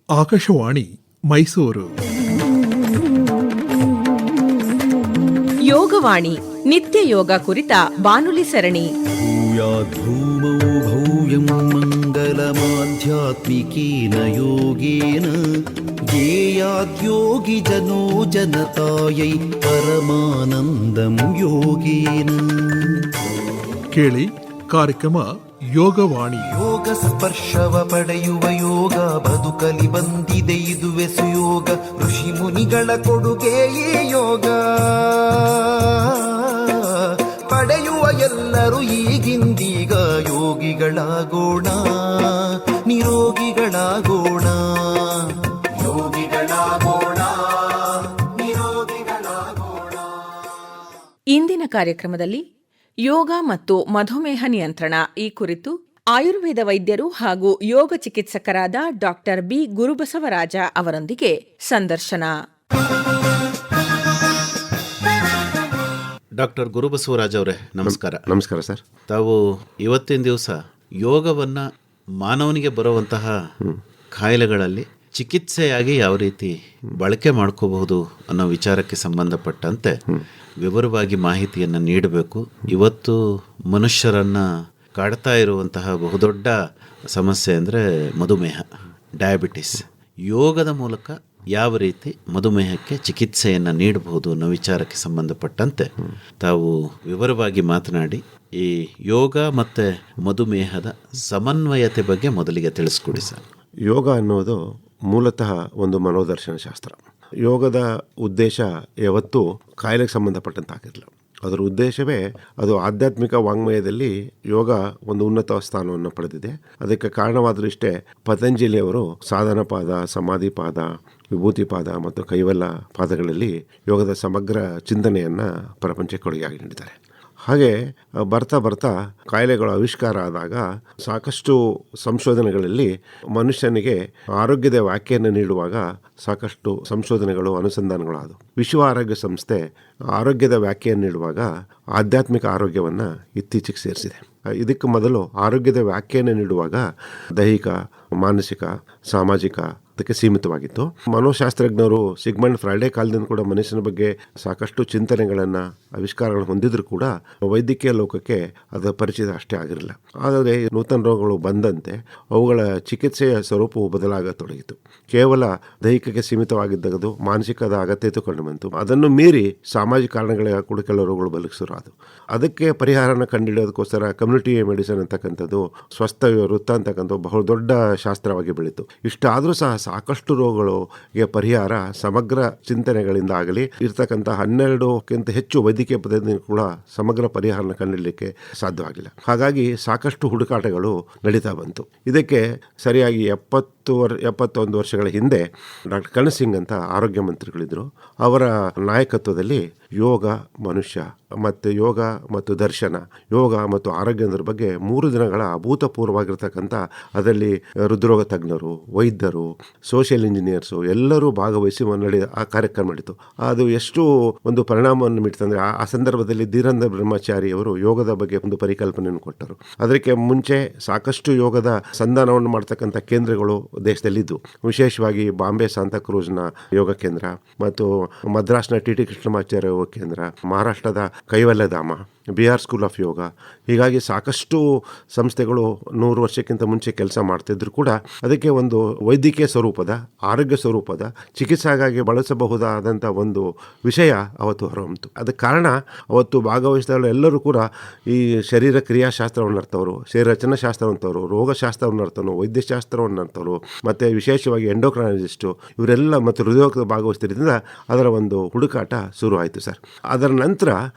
ಆಕಾಶವಾಣಿ ಮೈಸೂರು. ಯೋಗವಾಣಿ ನಿತ್ಯ ಯೋಗ ಕುರಿತ ಬಾನುಲಿ ಸರಣಿ. ಭೂಯಾಧೂಮೋ ಭವ್ಯಂ ಮಂಗಲಮಾಧ್ಯಾತ್ಮಿಕೇನ ಯೋಗೇನ ಧ್ಯೇಯಾದ್ಯೋಗಿ ಜನೋ ಜನತಾಯೈ ಪರಮಾನಂದಂ ಯೋಗೇನ. ಕೇಳಿ ಕಾರ್ಯಕ್ರಮ ಯೋಗವಾಣಿ. ಯೋಗ ಸ್ಪರ್ಶವ ಪಡೆಯುವ ಯೋಗ ಬದುಕಲಿ ಬಂದಿದೆ ಇದುವೆ ಸುಯೋಗ. ಋಷಿ ಮುನಿಗಳ ಕೊಡುಗೆಯೇ ಯೋಗ ಪಡೆಯುವ ಎಲ್ಲರೂ ಈಗಿಂದೀಗ ಯೋಗಿಗಳಾಗೋಣ, ನಿರೋಗಿಗಳಾಗೋಣ. ಯೋಗಿಗಳಾಗೋಣ, ನಿರೋಗಿಗಳಾಗೋಣ. ಇಂದಿನ ಕಾರ್ಯಕ್ರಮದಲ್ಲಿ ಯೋಗ ಮತ್ತು ಮಧುಮೇಹ ನಿಯಂತ್ರಣ ಈ ಕುರಿತು ಆಯುರ್ವೇದ ವೈದ್ಯರು ಹಾಗೂ ಯೋಗ ಚಿಕಿತ್ಸಕರಾದ ಡಾಕ್ಟರ್ ಬಿ ಗುರುಬಸವರಾಜ ಅವರೊಂದಿಗೆ ಸಂದರ್ಶನ. ಡಾಕ್ಟರ್ ಗುರುಬಸವರಾಜ್ ಅವರೇ, ನಮಸ್ಕಾರ. ನಮಸ್ಕಾರ ಸರ್. ತಾವು ಇವತ್ತಿನ ದಿವಸ ಯೋಗವನ್ನು ಮಾನವನಿಗೆ ಬರುವಂತಹ ಕಾಯಿಲೆಗಳಲ್ಲಿ ಚಿಕಿತ್ಸೆಯಾಗಿ ಯಾವ ರೀತಿ ಬಳಕೆ ಮಾಡ್ಕೋಬಹುದು ಅನ್ನೋ ವಿಚಾರಕ್ಕೆ ಸಂಬಂಧಪಟ್ಟಂತೆ ವಿವರವಾಗಿ ಮಾಹಿತಿಯನ್ನು ನೀಡಬೇಕು. ಇವತ್ತು ಮನುಷ್ಯರನ್ನು ಕಾಡ್ತಾ ಇರುವಂತಹ ಬಹುದೊಡ್ಡ ಸಮಸ್ಯೆ ಅಂದರೆ ಮಧುಮೇಹ, ಡಯಾಬಿಟಿಸ್. ಯೋಗದ ಮೂಲಕ ಯಾವ ರೀತಿ ಮಧುಮೇಹಕ್ಕೆ ಚಿಕಿತ್ಸೆಯನ್ನು ನೀಡಬಹುದು ಅನ್ನೋ ವಿಚಾರಕ್ಕೆ ಸಂಬಂಧಪಟ್ಟಂತೆ ತಾವು ವಿವರವಾಗಿ ಮಾತನಾಡಿ ಈ ಯೋಗ ಮತ್ತು ಮಧುಮೇಹದ ಸಮನ್ವಯತೆ ಬಗ್ಗೆ ಮೊದಲಿಗೆ ತಿಳಿಸ್ಕೊಡಿ ಸರ್. ಯೋಗ ಅನ್ನೋದು ಮೂಲತಃ ಒಂದು ಮನೋದರ್ಶನ ಶಾಸ್ತ್ರ. ಯೋಗದ ಉದ್ದೇಶ ಯಾವತ್ತೂ ಕಾಯಿಲೆಗೆ ಸಂಬಂಧಪಟ್ಟಂತಾಗಿರಲಿಲ್ಲ. ಅದರ ಉದ್ದೇಶವೇ ಅದು ಆಧ್ಯಾತ್ಮಿಕ ವಾಂಗ್ಮಯದಲ್ಲಿ ಯೋಗ ಒಂದು ಉನ್ನತ ಸ್ಥಾನವನ್ನು ಪಡೆದಿದೆ. ಅದಕ್ಕೆ ಕಾರಣವಾದರೂ ಇಷ್ಟೇ, ಪತಂಜಲಿಯವರು ಸಾಧನ ಪಾದ, ಸಮಾಧಿ ಪಾದ, ವಿಭೂತಿ ಪಾದ ಮತ್ತು ಕೈವಲ್ಲ ಪಾದಗಳಲ್ಲಿ ಯೋಗದ ಸಮಗ್ರ ಚಿಂತನೆಯನ್ನು ಪ್ರಪಂಚಕ್ಕೆ ಕೊಡುಗೆಯಾಗಿ ನೀಡಿದ್ದಾರೆ. ಹಾಗೆ ಬರ್ತಾ ಬರ್ತಾ ಕಾಯಿಲೆಗಳು ಆವಿಷ್ಕಾರ ಆದಾಗ ಸಾಕಷ್ಟು ಸಂಶೋಧನೆಗಳಲ್ಲಿ ಮನುಷ್ಯನಿಗೆ ಆರೋಗ್ಯದ ವ್ಯಾಖ್ಯೆಯನ್ನು ನೀಡುವಾಗ ಸಾಕಷ್ಟು ಸಂಶೋಧನೆಗಳು, ಅನುಸಂಧಾನಗಳು ಆದವು. ವಿಶ್ವ ಆರೋಗ್ಯ ಸಂಸ್ಥೆ ಆರೋಗ್ಯದ ವ್ಯಾಖ್ಯೆಯನ್ನು ನೀಡುವಾಗ ಆಧ್ಯಾತ್ಮಿಕ ಆರೋಗ್ಯವನ್ನು ಇತ್ತೀಚೆಗೆ ಸೇರಿಸಿದೆ. ಇದಕ್ಕೆ ಮೊದಲು ಆರೋಗ್ಯದ ವ್ಯಾಖ್ಯೆಯನ್ನು ನೀಡುವಾಗ ದೈಹಿಕ, ಮಾನಸಿಕ, ಸಾಮಾಜಿಕ ಅದಕ್ಕೆ ಸೀಮಿತವಾಗಿತ್ತು. ಮನೋಶಾಸ್ತ್ರಜ್ಞರು ಸಿಗ್ಮಂಡ್ ಫ್ರೈಡೆ ಕಾಲದಿಂದ ಕೂಡ ಮನುಷ್ಯನ ಬಗ್ಗೆ ಸಾಕಷ್ಟು ಚಿಂತನೆಗಳನ್ನು, ಆವಿಷ್ಕಾರಗಳನ್ನು ಹೊಂದಿದ್ರು ಕೂಡ ವೈದ್ಯಕೀಯ ಲೋಕಕ್ಕೆ ಅದರ ಪರಿಚಯ ಅಷ್ಟೇ ಆಗಿರಲಿಲ್ಲ. ಆದರೆ ನೂತನ ರೋಗಗಳು ಬಂದಂತೆ ಅವುಗಳ ಚಿಕಿತ್ಸೆಯ ಸ್ವರೂಪವು ಬದಲಾಗತೊಡಗಿತು. ಕೇವಲ ದೈಹಿಕಕ್ಕೆ ಸೀಮಿತವಾಗಿದ್ದದು ಮಾನಸಿಕದ ಅಗತ್ಯತೆ ಕಂಡು ಬಂತು. ಅದನ್ನು ಮೀರಿ ಸಾಮಾಜಿಕ ಕಾರಣಗಳ ಕೂಡ ಕೆಲವು ರೋಗಗಳು ಬಲಗಿಸರು. ಅದಕ್ಕೆ ಪರಿಹಾರನ ಕಂಡುಹಿಡಿಯೋದಕ್ಕೋಸ್ಕರ ಕಮ್ಯುನಿಟಿ ಮೆಡಿಸಿನ್ ಅಂತಕ್ಕಂಥದ್ದು, ಸ್ವಸ್ಥ ವೃತ್ತ ಅಂತಕ್ಕಂಥ ಬಹು ದೊಡ್ಡ ಶಾಸ್ತ್ರವಾಗಿ ಬೆಳೀತು. ಇಷ್ಟಾದರೂ ಸಹ ಸಾಕಷ್ಟು ರೋಗಗಳಿಗೆ ಪರಿಹಾರ ಸಮಗ್ರ ಚಿಂತನೆಗಳಿಂದ ಆಗಲಿ ಇರ್ತಕ್ಕಂಥ 12ಕ್ಕಿಂತ ಹೆಚ್ಚು ವೈದ್ಯಕೀಯ ಪದ್ಧತಿ ಕೂಡ ಸಮಗ್ರ ಪರಿಹಾರನ ಕಂಡುಹಿಡಲಿಕ್ಕೆ ಸಾಧ್ಯವಾಗಿಲ್ಲ. ಹಾಗಾಗಿ ಸಾಕಷ್ಟು ಹುಡುಕಾಟಗಳು ನಡೀತಾ ಬಂತು. ಇದಕ್ಕೆ ಸರಿಯಾಗಿ 71 ವರ್ಷಗಳ ಹಿಂದೆ ಡಾಕ್ಟರ್ ಕರಣ್ ಸಿಂಗ್ ಅಂತ ಆರೋಗ್ಯ ಮಂತ್ರಿಗಳಿದ್ದರು. ಅವರ ನಾಯಕತ್ವದಲ್ಲಿ ಯೋಗ ಮನುಷ್ಯ ಮತ್ತು ಯೋಗ ಮತ್ತು ದರ್ಶನ, ಯೋಗ ಮತ್ತು ಆರೋಗ್ಯದ ಬಗ್ಗೆ 3 ದಿನಗಳ ಅಭೂತಪೂರ್ವವಾಗಿರ್ತಕ್ಕಂಥ, ಅದರಲ್ಲಿ ಹೃದ್ರೋಗ ತಜ್ಞರು, ವೈದ್ಯರು, ಸೋಷಿಯಲ್ ಇಂಜಿನಿಯರ್ಸು ಎಲ್ಲರೂ ಭಾಗವಹಿಸಿ ಆ ಕಾರ್ಯಕ್ರಮ ನಡೀತು. ಅದು ಎಷ್ಟು ಒಂದು ಪರಿಣಾಮವನ್ನು ಮೀಡ್ತಂದರೆ, ಆ ಸಂದರ್ಭದಲ್ಲಿ ಧೀರೇಂದ್ರ ಬ್ರಹ್ಮಚಾರಿ ಅವರು ಯೋಗದ ಬಗ್ಗೆ ಒಂದು ಪರಿಕಲ್ಪನೆಯನ್ನು ಕೊಟ್ಟರು. ಅದಕ್ಕೆ ಮುಂಚೆ ಸಾಕಷ್ಟು ಯೋಗದ ಸಂಧಾನವನ್ನು ಮಾಡ್ತಕ್ಕಂಥ ಕೇಂದ್ರಗಳು ದೇಶದಲ್ಲಿದ್ದು, ವಿಶೇಷವಾಗಿ ಬಾಂಬೆ ಸಾಂತಾಕ್ರೂಸ್ನ ಯೋಗ ಕೇಂದ್ರ ಮತ್ತು ಮದ್ರಾಸ್ನ ಟಿ ಕೃಷ್ಣಮಾಚಾರ್ಯ ಯೋಗ ಕೇಂದ್ರ, ಮಹಾರಾಷ್ಟ್ರದ ಕೈವಲ್ಯಧಾಮ, ಬಿಹಾರ್ ಸ್ಕೂಲ್ ಆಫ್ ಯೋಗ. ಹೀಗಾಗಿ ಸಾಕಷ್ಟು ಸಂಸ್ಥೆಗಳು 100 ವರ್ಷಕ್ಕಿಂತ ಮುಂಚೆ ಕೆಲಸ ಮಾಡ್ತಿದ್ರು ಕೂಡ ಅದಕ್ಕೆ ಒಂದು ವೈದ್ಯಕೀಯ ಸ್ವರೂಪದ, ಆರೋಗ್ಯ ಸ್ವರೂಪದ ಚಿಕಿತ್ಸೆಗಾಗಿ ಬಳಸಬಹುದಾದಂಥ ಒಂದು ವಿಷಯ ಅವತ್ತು ಹೊರಹೊಮ್ಮಿತು. ಅದಕ್ಕೆ ಕಾರಣ ಅವತ್ತು ಭಾಗವಹಿಸಿದ ಎಲ್ಲರೂ ಕೂಡ ಈ ಶರೀರ ಕ್ರಿಯಾಶಾಸ್ತ್ರವನ್ನು ಅರ್ಥವರು, ಶರೀರ ರಚನಾಶಾಸ್ತ್ರವಂಥವರು, ರೋಗಶಾಸ್ತ್ರವನ್ನು ಅರ್ಥವರು, ವೈದ್ಯಶಾಸ್ತ್ರವನ್ನು ಅರ್ಥವರು ಮತ್ತು ವಿಶೇಷವಾಗಿ ಎಂಡೋಕ್ರೈನಾಲಜಿಸ್ಟು ಇವರೆಲ್ಲ ಮತ್ತು ಹೃದಯದ ಭಾಗವಹಿಸ್ತಿದ್ದರಿಂದ ಅದರ ಒಂದು ಹುಡುಕಾಟ ಶುರು ಆಯಿತು ಸರ್. ಅದರ ನಂತರ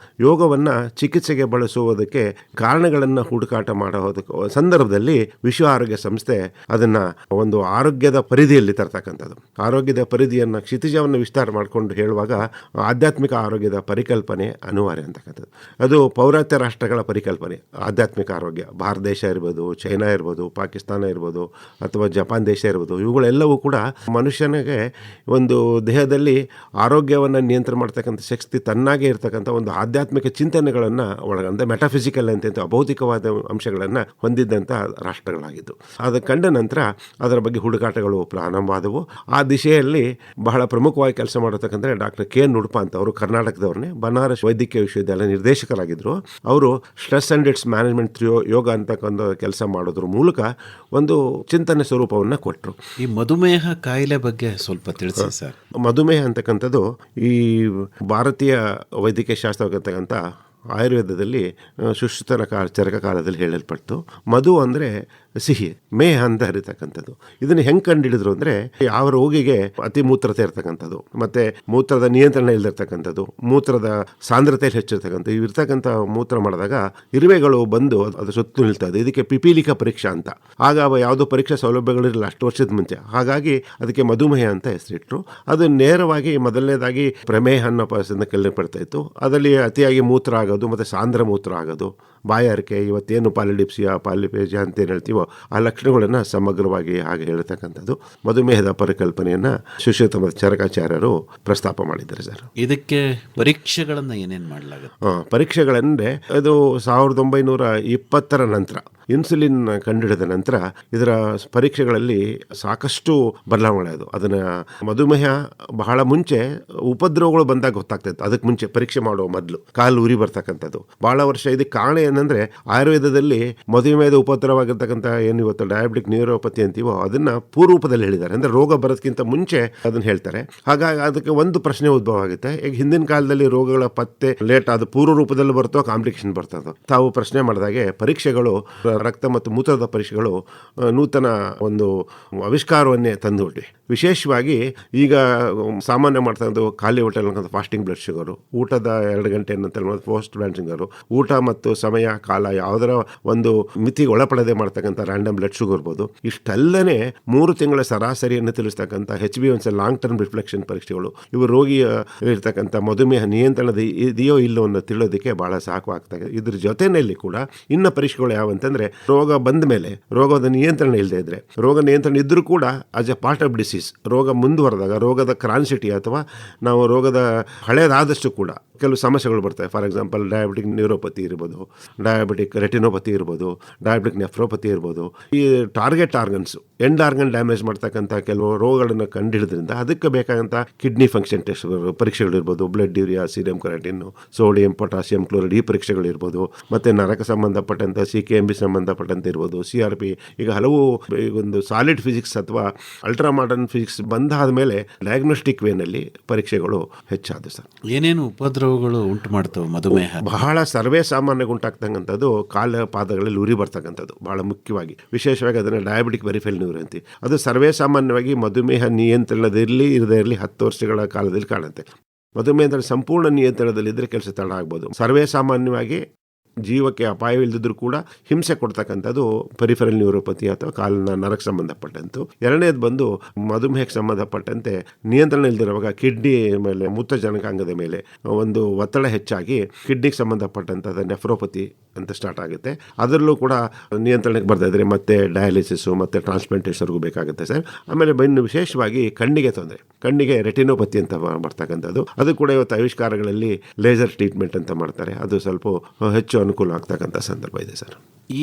ಯೋಗವನ್ನು ಚಿಕಿತ್ಸೆಗೆ ಬಳಸುವುದಕ್ಕೆ ಕಾರಣಗಳನ್ನು ಹುಡುಕಾಟ ಮಾಡೋದಕ್ಕೆ ಸಂದರ್ಭದಲ್ಲಿ ವಿಶ್ವ ಆರೋಗ್ಯ ಸಂಸ್ಥೆ ಅದನ್ನು ಒಂದು ಆರೋಗ್ಯದ ಪರಿಧಿಯಲ್ಲಿ ತರ್ತಕ್ಕಂಥದ್ದು, ಆರೋಗ್ಯದ ಪರಿಧಿಯನ್ನು ಕ್ಷಿತಿಜವನ್ನು ವಿಸ್ತಾರ ಮಾಡಿಕೊಂಡು ಹೇಳುವಾಗ ಆಧ್ಯಾತ್ಮಿಕ ಆರೋಗ್ಯದ ಪರಿಕಲ್ಪನೆ ಅನಿವಾರ್ಯ ಅಂತಕ್ಕಂಥದ್ದು. ಅದು ಪೌರಾತ್ಯ ರಾಷ್ಟ್ರಗಳ ಪರಿಕಲ್ಪನೆ. ಆಧ್ಯಾತ್ಮಿಕ ಆರೋಗ್ಯ ಭಾರತ ದೇಶ ಇರ್ಬೋದು, ಚೈನಾ ಇರ್ಬೋದು, ಪಾಕಿಸ್ತಾನ ಇರ್ಬೋದು ಅಥವಾ ಜಪಾನ್ ದೇಶ ಇರ್ಬೋದು, ಇವುಗಳೆಲ್ಲವೂ ಕೂಡ ಮನುಷ್ಯನಿಗೆ ಒಂದು ದೇಹದಲ್ಲಿ ಆರೋಗ್ಯವನ್ನು ನಿಯಂತ್ರಣ ಮಾಡ್ತಕ್ಕಂಥ ಶಕ್ತಿ ತನ್ನಾಗೇ ಇರ್ತಕ್ಕಂಥ ಒಂದು ಆಧ್ಯಾತ್ಮಿಕ ಚಿಂತನೆಗಳನ್ನು ಒಳಗಂದ ಮೆಟಾಫಿಸಿಕಲ್ ಅಂತ ಅಭೌತಿಕವಾದ ಅಂಶಗಳನ್ನು ಹೊಂದಿದ್ದಂಥ ರಾಷ್ಟ್ರಗಳಾಗಿದ್ದು. ಅದು ಕಂಡ ನಂತರ ಅದರ ಬಗ್ಗೆ ಹುಡುಕಾಟಗಳು ಪ್ರಾರಂಭವಾದವು. ಆ ದಿಶೆಯಲ್ಲಿ ಬಹಳ ಪ್ರಮುಖವಾಗಿ ಕೆಲಸ ಮಾಡತಕ್ಕಂಥ ಡಾಕ್ಟರ್ ಕೆ ನುಡುಪ ಅಂತ, ಅವರು ಕರ್ನಾಟಕದವ್ರನ್ನೇ, ಬನಾರಸ್ ವೈದ್ಯಕೀಯ ವಿಶ್ವವಿದ್ಯಾಲಯ ನಿರ್ದೇಶಕರಾಗಿದ್ದರು. ಅವರು ಸ್ಟ್ರೆಸ್ ಆ್ಯಂಡ್ ಇಟ್ಸ್ ಮ್ಯಾನೇಜ್ಮೆಂಟ್ ಯೋಗ ಅಂತಕ್ಕಂಥ ಕೆಲಸ ಮಾಡೋದ್ರ ಮೂಲಕ ಒಂದು ಚಿಂತನೆ ಸ್ವರೂಪವನ್ನು ಕೊಟ್ಟರು. ಈ ಮಧುಮೇಹ ಕಾಯಿಲೆ ಬಗ್ಗೆ ಸ್ವಲ್ಪ ತಿಳಿಸಿ ಸರ್. ಮಧುಮೇಹ ಅಂತಕ್ಕಂಥದ್ದು ಈ ಭಾರತೀಯ ವೈದ್ಯಕೀಯ ಶಾಸ್ತ್ರಕ್ಕಂತಕ್ಕಂಥ ಆಯುರ್ವೇದದಲ್ಲಿ ಸುಶ್ರುತನ ಚರಕ ಕಾಲದಲ್ಲಿ ಹೇಳಲ್ಪಡ್ತು. ಮಧು ಅಂದರೆ ಸಿಹಿ, ಮೇಹ ಅಂತ ಹರಿತಕ್ಕಂಥದ್ದು. ಇದನ್ನು ಹೆಂಗೆ ಕಂಡುಹಿಡಿದ್ರು ಅಂದರೆ, ಯಾವ ರೋಗಿಗೆ ಅತಿ ಮೂತ್ರತೆ ಇರ್ತಕ್ಕಂಥದ್ದು, ಮತ್ತು ಮೂತ್ರದ ನಿಯಂತ್ರಣ ಇಲ್ದಿರ್ತಕ್ಕಂಥದ್ದು, ಮೂತ್ರದ ಸಾಂದ್ರತೆಯಲ್ಲಿ ಹೆಚ್ಚಿರ್ತಕ್ಕಂಥ ಇರ್ತಕ್ಕಂಥ ಮೂತ್ರ ಮಾಡಿದಾಗ ಇರುವೆಗಳು ಬಂದು ಅದು ಸುತ್ತು ನಿಲ್ತದೆ. ಇದಕ್ಕೆ ಪಿಪೀಲಿಕಾ ಪರೀಕ್ಷಾ ಅಂತ. ಆಗ ಯಾವುದೋ ಪರೀಕ್ಷಾ ಸೌಲಭ್ಯಗಳಿರಲಿಲ್ಲ ಅಷ್ಟು ವರ್ಷದ ಮುಂಚೆ. ಹಾಗಾಗಿ ಅದಕ್ಕೆ ಮಧುಮೇಹ ಅಂತ ಹೆಸರಿಟ್ಟರು. ಅದು ನೇರವಾಗಿ ಮೊದಲನೇದಾಗಿ ಪ್ರಮೇಹ ಅನ್ನೋ ಪದದಿಂದ ಕೇಳಲ್ಪಡ್ತಾ ಇತ್ತು. ಅದರಲ್ಲಿ ಅತಿಯಾಗಿ ಮೂತ್ರ ಆಗೋದು ಮತ್ತು ಸಾಂದ್ರ ಮೂತ್ರ ಆಗೋದು, ಬಾಯಾರಿಕೆ, ಇವತ್ತೇನು ಪಾಲಿಡಿಪ್ಸಿಯಾ ಪಾಲಿಪೇಜಿಯಾ ಅಂತೇನು ಹೇಳ್ತೀವೋ ಆ ಲಕ್ಷಣಗಳನ್ನು ಸಮಗ್ರವಾಗಿ ಹಾಗೆ ಹೇಳ್ತಕ್ಕಂಥದ್ದು ಮಧುಮೇಹದ ಪರಿಕಲ್ಪನೆಯನ್ನು ಸುಶ್ರುತ ಮತ್ತು ಚರಕಾಚಾರ್ಯರು ಪ್ರಸ್ತಾಪ ಮಾಡಿದ್ದಾರೆ ಸರ್. ಇದಕ್ಕೆ ಪರೀಕ್ಷೆಗಳನ್ನು ಏನೇನು ಮಾಡಲಾಗುತ್ತೆ? ಪರೀಕ್ಷೆಗಳಂದರೆ ಅದು 1920 ನಂತರ ಇನ್ಸುಲಿನ್ ಕಂಡುಹಿಡಿದ ನಂತರ ಇದರ ಪರೀಕ್ಷೆಗಳಲ್ಲಿ ಸಾಕಷ್ಟು ಬದಲಾವಣೆ ಅದು. ಅದನ್ನು ಮಧುಮೇಹ ಬಹಳ ಮುಂಚೆ ಉಪದ್ರವಗಳು ಬಂದಾಗ ಗೊತ್ತಾಗ್ತಾಯಿತ್ತು. ಅದಕ್ಕೆ ಮುಂಚೆ ಪರೀಕ್ಷೆ ಮಾಡುವ ಮೊದಲು ಕಾಲು ಉರಿ ಬರ್ತಕ್ಕಂಥದ್ದು ಭಾಳ ವರ್ಷ. ಇದಕ್ಕೆ ಕಾರಣ ಏನಂದರೆ, ಆಯುರ್ವೇದದಲ್ಲಿ ಮಧುಮೇಹದ ಉಪದ್ರವಾಗಿರ್ತಕ್ಕಂಥ ಏನು ಇವತ್ತು ಡಯಾಬಿಟಿಕ್ ನ್ಯೂರೋಪತಿ ಅಂತೀವೋ ಅದನ್ನು ಪೂರ್ವರೂಪದಲ್ಲಿ ಹೇಳಿದ್ದಾರೆ. ಅಂದರೆ ರೋಗ ಬರೋದಕ್ಕಿಂತ ಮುಂಚೆ ಅದನ್ನು ಹೇಳ್ತಾರೆ. ಹಾಗಾಗಿ ಅದಕ್ಕೆ ಒಂದು ಪ್ರಶ್ನೆ ಉದ್ಭವ ಆಗುತ್ತೆ. ಈಗ ಹಿಂದಿನ ಕಾಲದಲ್ಲಿ ರೋಗಗಳ ಪತ್ತೆ ಲೇಟ್ ಆದ ಪೂರ್ವ ರೂಪದಲ್ಲಿ ಬರ್ತೋ ಕಾಂಪ್ಲಿಕೇಶನ್ ಬರ್ತದೋ. ತಾವು ಪ್ರಶ್ನೆ ಮಾಡಿದಾಗೆ ಪರೀಕ್ಷೆಗಳು, ರಕ್ತ ಮತ್ತು ಮೂತ್ರದ ಪರೀಕ್ಷೆಗಳು ನೂತನ ಒಂದು ಆವಿಷ್ಕಾರವನ್ನೇ ತಂದುಬಿಟ್ವಿ. ವಿಶೇಷವಾಗಿ ಈಗ ಸಾಮಾನ್ಯ ಮಾಡ್ತಕ್ಕಂಥ ಖಾಲಿ ಹೊಟ್ಟೆಲ್ ಫಾಸ್ಟಿಂಗ್ ಬ್ಲಡ್ ಶುಗರು, ಊಟದ 2 ಗಂಟೆ ಅಂತ ಪೋಸ್ಟ್ ಬ್ಲಡ್ ಶುಗರು, ಊಟ ಮತ್ತು ಸಮಯ ಕಾಲ ಯಾವುದರ ಒಂದು ಮಿತಿಗೆ ಒಳಪಡದೆ ಮಾಡ್ತಕ್ಕಂಥ ರ್ಯಾಂಡಮ್ ಬ್ಲಡ್ ಶುಗರ್ ಇರ್ಬೋದು. ಇಷ್ಟೆಲ್ಲನೇ 3 ತಿಂಗಳ ಸರಾಸರಿಯನ್ನು ತಿಳಿಸ್ತಕ್ಕಂಥ HbA1c ಲಾಂಗ್ ಟರ್ಮ್ ರಿಫ್ಲೆಕ್ಷನ್ ಪರೀಕ್ಷೆಗಳು ಇವು ರೋಗಿಯ ಇರ್ತಕ್ಕಂಥ ಮಧುಮೇಹ ನಿಯಂತ್ರಣದ ಇದೆಯೋ ಇಲ್ಲೋ ಅನ್ನೋ ತಿಳಿಯೋದಕ್ಕೆ ಭಾಳ ಸಾಕವಾಗ್ತದೆ. ಇದ್ರ ಜೊತೆಯಲ್ಲಿ ಕೂಡ ಇನ್ನು ಪರೀಕ್ಷೆಗಳು ಯಾವಂತಂದರೆ, ರೋಗ ಬಂದ ಮೇಲೆ ರೋಗದ ನಿಯಂತ್ರಣ ಇಲ್ಲದೆ ಇದ್ದರೆ, ರೋಗ ನಿಯಂತ್ರಣ ಇದ್ದರೂ ಕೂಡ as A part of disease ರೋಗ ಮುಂದುವರೆದಾಗ ರೋಗದ ಕ್ರಾನ್ಸಿಟಿ ಅಥವಾ ನಾವು ರೋಗದ ಹಳೇದಾದಷ್ಟು ಕೂಡ ಕೆಲವು ಸಮಸ್ಯೆಗಳು ಬರ್ತವೆ. ಫಾರ್ ಎಕ್ಸಾಂಪಲ್ ಡಯಾಬಿಟಿಕ್ ನ್ಯೂರೋಪತಿ ಇರ್ಬೋದು, ಡಯಾಬಿಟಿಕ್ ರೆಟಿನೋಪತಿ ಇರ್ಬೋದು, ಡಯಾಬಿಟಿಕ್ ನೆಫ್ರೋಪತಿ ಇರ್ಬೋದು. ಈ target organs end organ damage ಮಾಡ್ತಕ್ಕಂಥ ಕೆಲವು ರೋಗಗಳನ್ನು ಕಂಡುಹಿಡಿದ್ರಿಂದ ಅದಕ್ಕೆ ಬೇಕಾದಂಥ ಕಿಡ್ನಿ ಫಂಕ್ಷನ್ ಟೆಸ್ಟ್ ಪರೀಕ್ಷೆಗಳಿರ್ಬೋದು, blood urea, serum creatinine, sodium, potassium chloride ಈ ಪರೀಕ್ಷೆಗಳಿರ್ಬೋದು, ಮತ್ತು ನರಕ ಸಂಬಂಧಪಟ್ಟಂಥ CKMB ಸಂಬಂಧಪಟ್ಟಂತೆ ಇರ್ಬೋದು, CRP. ಈಗ ಹಲವು ಒಂದು ಸಾಲಿಡ್ ಫಿಸಿಕ್ಸ್ ಅಥವಾ ಅಲ್ಟ್ರಾ ಮಾಡರ್ನ್ ಫಿಸಿಕ್ಸ್ ಬಂದಾದ ಮೇಲೆ ಡಯಾಗ್ನೋಸ್ಟಿಕ್ ವೇನಲ್ಲಿ ಪರೀಕ್ಷೆಗಳು ಹೆಚ್ಚಾದವು ಸರ್. ಏನೇನು ಉಪದ್ರವಗಳು ಉಂಟು ಮಾಡ್ತವೆ ಮಧುಮೇಹ? ಬಹಳ ಸರ್ವೇ ಸಾಮಾನ್ಯವಾಗಿ ಉಂಟಾಗ್ತಕ್ಕಂಥದ್ದು ಕಾಲ ಪಾದಗಳಲ್ಲಿ ಉರಿ ಬರ್ತಕ್ಕಂಥದ್ದು ಬಹಳ ಮುಖ್ಯವಾಗಿ. ವಿಶೇಷವಾಗಿ ಅದನ್ನು ಡಯಾಬಿಟಿಕ್ ವೆರಿಫೈಲ್ ನ್ಯೂರಿ ಅಂತೀವಿ. ಅದು ಸರ್ವೇ ಸಾಮಾನ್ಯವಾಗಿ ಮಧುಮೇಹ ನಿಯಂತ್ರಣದಲ್ಲಿ ಇರದೇ ಇರಲಿ 10 ವರ್ಷಗಳ ಕಾಲದಲ್ಲಿ ಕಾಣುತ್ತೆ. ಮಧುಮೇಹದ ಸಂಪೂರ್ಣ ನಿಯಂತ್ರಣದಲ್ಲಿದ್ದರೆ ಕೆಲಸ ತಡ ಆಗ್ಬೋದು. ಸರ್ವೇ ಸಾಮಾನ್ಯವಾಗಿ ಜೀವಕ್ಕೆ ಅಪಾಯವಿಲ್ಲದಿದ್ದರೂ ಕೂಡ ಹಿಂಸೆ ಕೊಡ್ತಕ್ಕಂಥದ್ದು ಪೆರಿಫೆರಲ್ ನ್ಯೂರೋಪತಿ ಅಥವಾ ಕಾಲಿನ ನರಕ್ಕೆ ಸಂಬಂಧಪಟ್ಟಂತು. ಎರಡನೇದು ಬಂದು ಮಧುಮೇಹಕ್ಕೆ ಸಂಬಂಧಪಟ್ಟಂತೆ ನಿಯಂತ್ರಣ ಇಲ್ಲದಿರುವಾಗ ಕಿಡ್ನಿ ಮೇಲೆ ಮೂತ್ರಜನಕಾಂಗದ ಮೇಲೆ ಒಂದು ಒತ್ತಡ ಹೆಚ್ಚಾಗಿ ಕಿಡ್ನಿಗೆ ಸಂಬಂಧಪಟ್ಟಂಥದ್ದು ನೆಫ್ರೋಪತಿ ಅಂತ ಸ್ಟಾರ್ಟ್ ಆಗುತ್ತೆ. ಅದರಲ್ಲೂ ಕೂಡ ನಿಯಂತ್ರಣಕ್ಕೆ ಬರ್ತಾ ಇದ್ರೆ ಮತ್ತೆ ಡಯಾಲಿಸಿಸು ಮತ್ತು ಟ್ರಾನ್ಸ್ಪ್ಲಾಂಟೇಷನ್ಗೂ ಬೇಕಾಗುತ್ತೆ ಸರ್. ಆಮೇಲೆ ಇನ್ನು ವಿಶೇಷವಾಗಿ ಕಣ್ಣಿಗೆ ತೊಂದರೆ, ಕಣ್ಣಿಗೆ ರೆಟಿನೋಪತಿ ಅಂತ ಬರ್ತಕ್ಕಂಥದ್ದು. ಅದು ಕೂಡ ಇವತ್ತು ಆವಿಷ್ಕಾರಗಳಲ್ಲಿ ಲೇಸರ್ ಟ್ರೀಟ್ಮೆಂಟ್ ಅಂತ ಮಾಡ್ತಾರೆ. ಅದು ಸ್ವಲ್ಪ ಹೆಚ್ಚು ಅನುಕೂಲ ಆಗ್ತಕ್ಕಂಥ ಸಂದರ್ಭ ಇದೆ ಸರ್.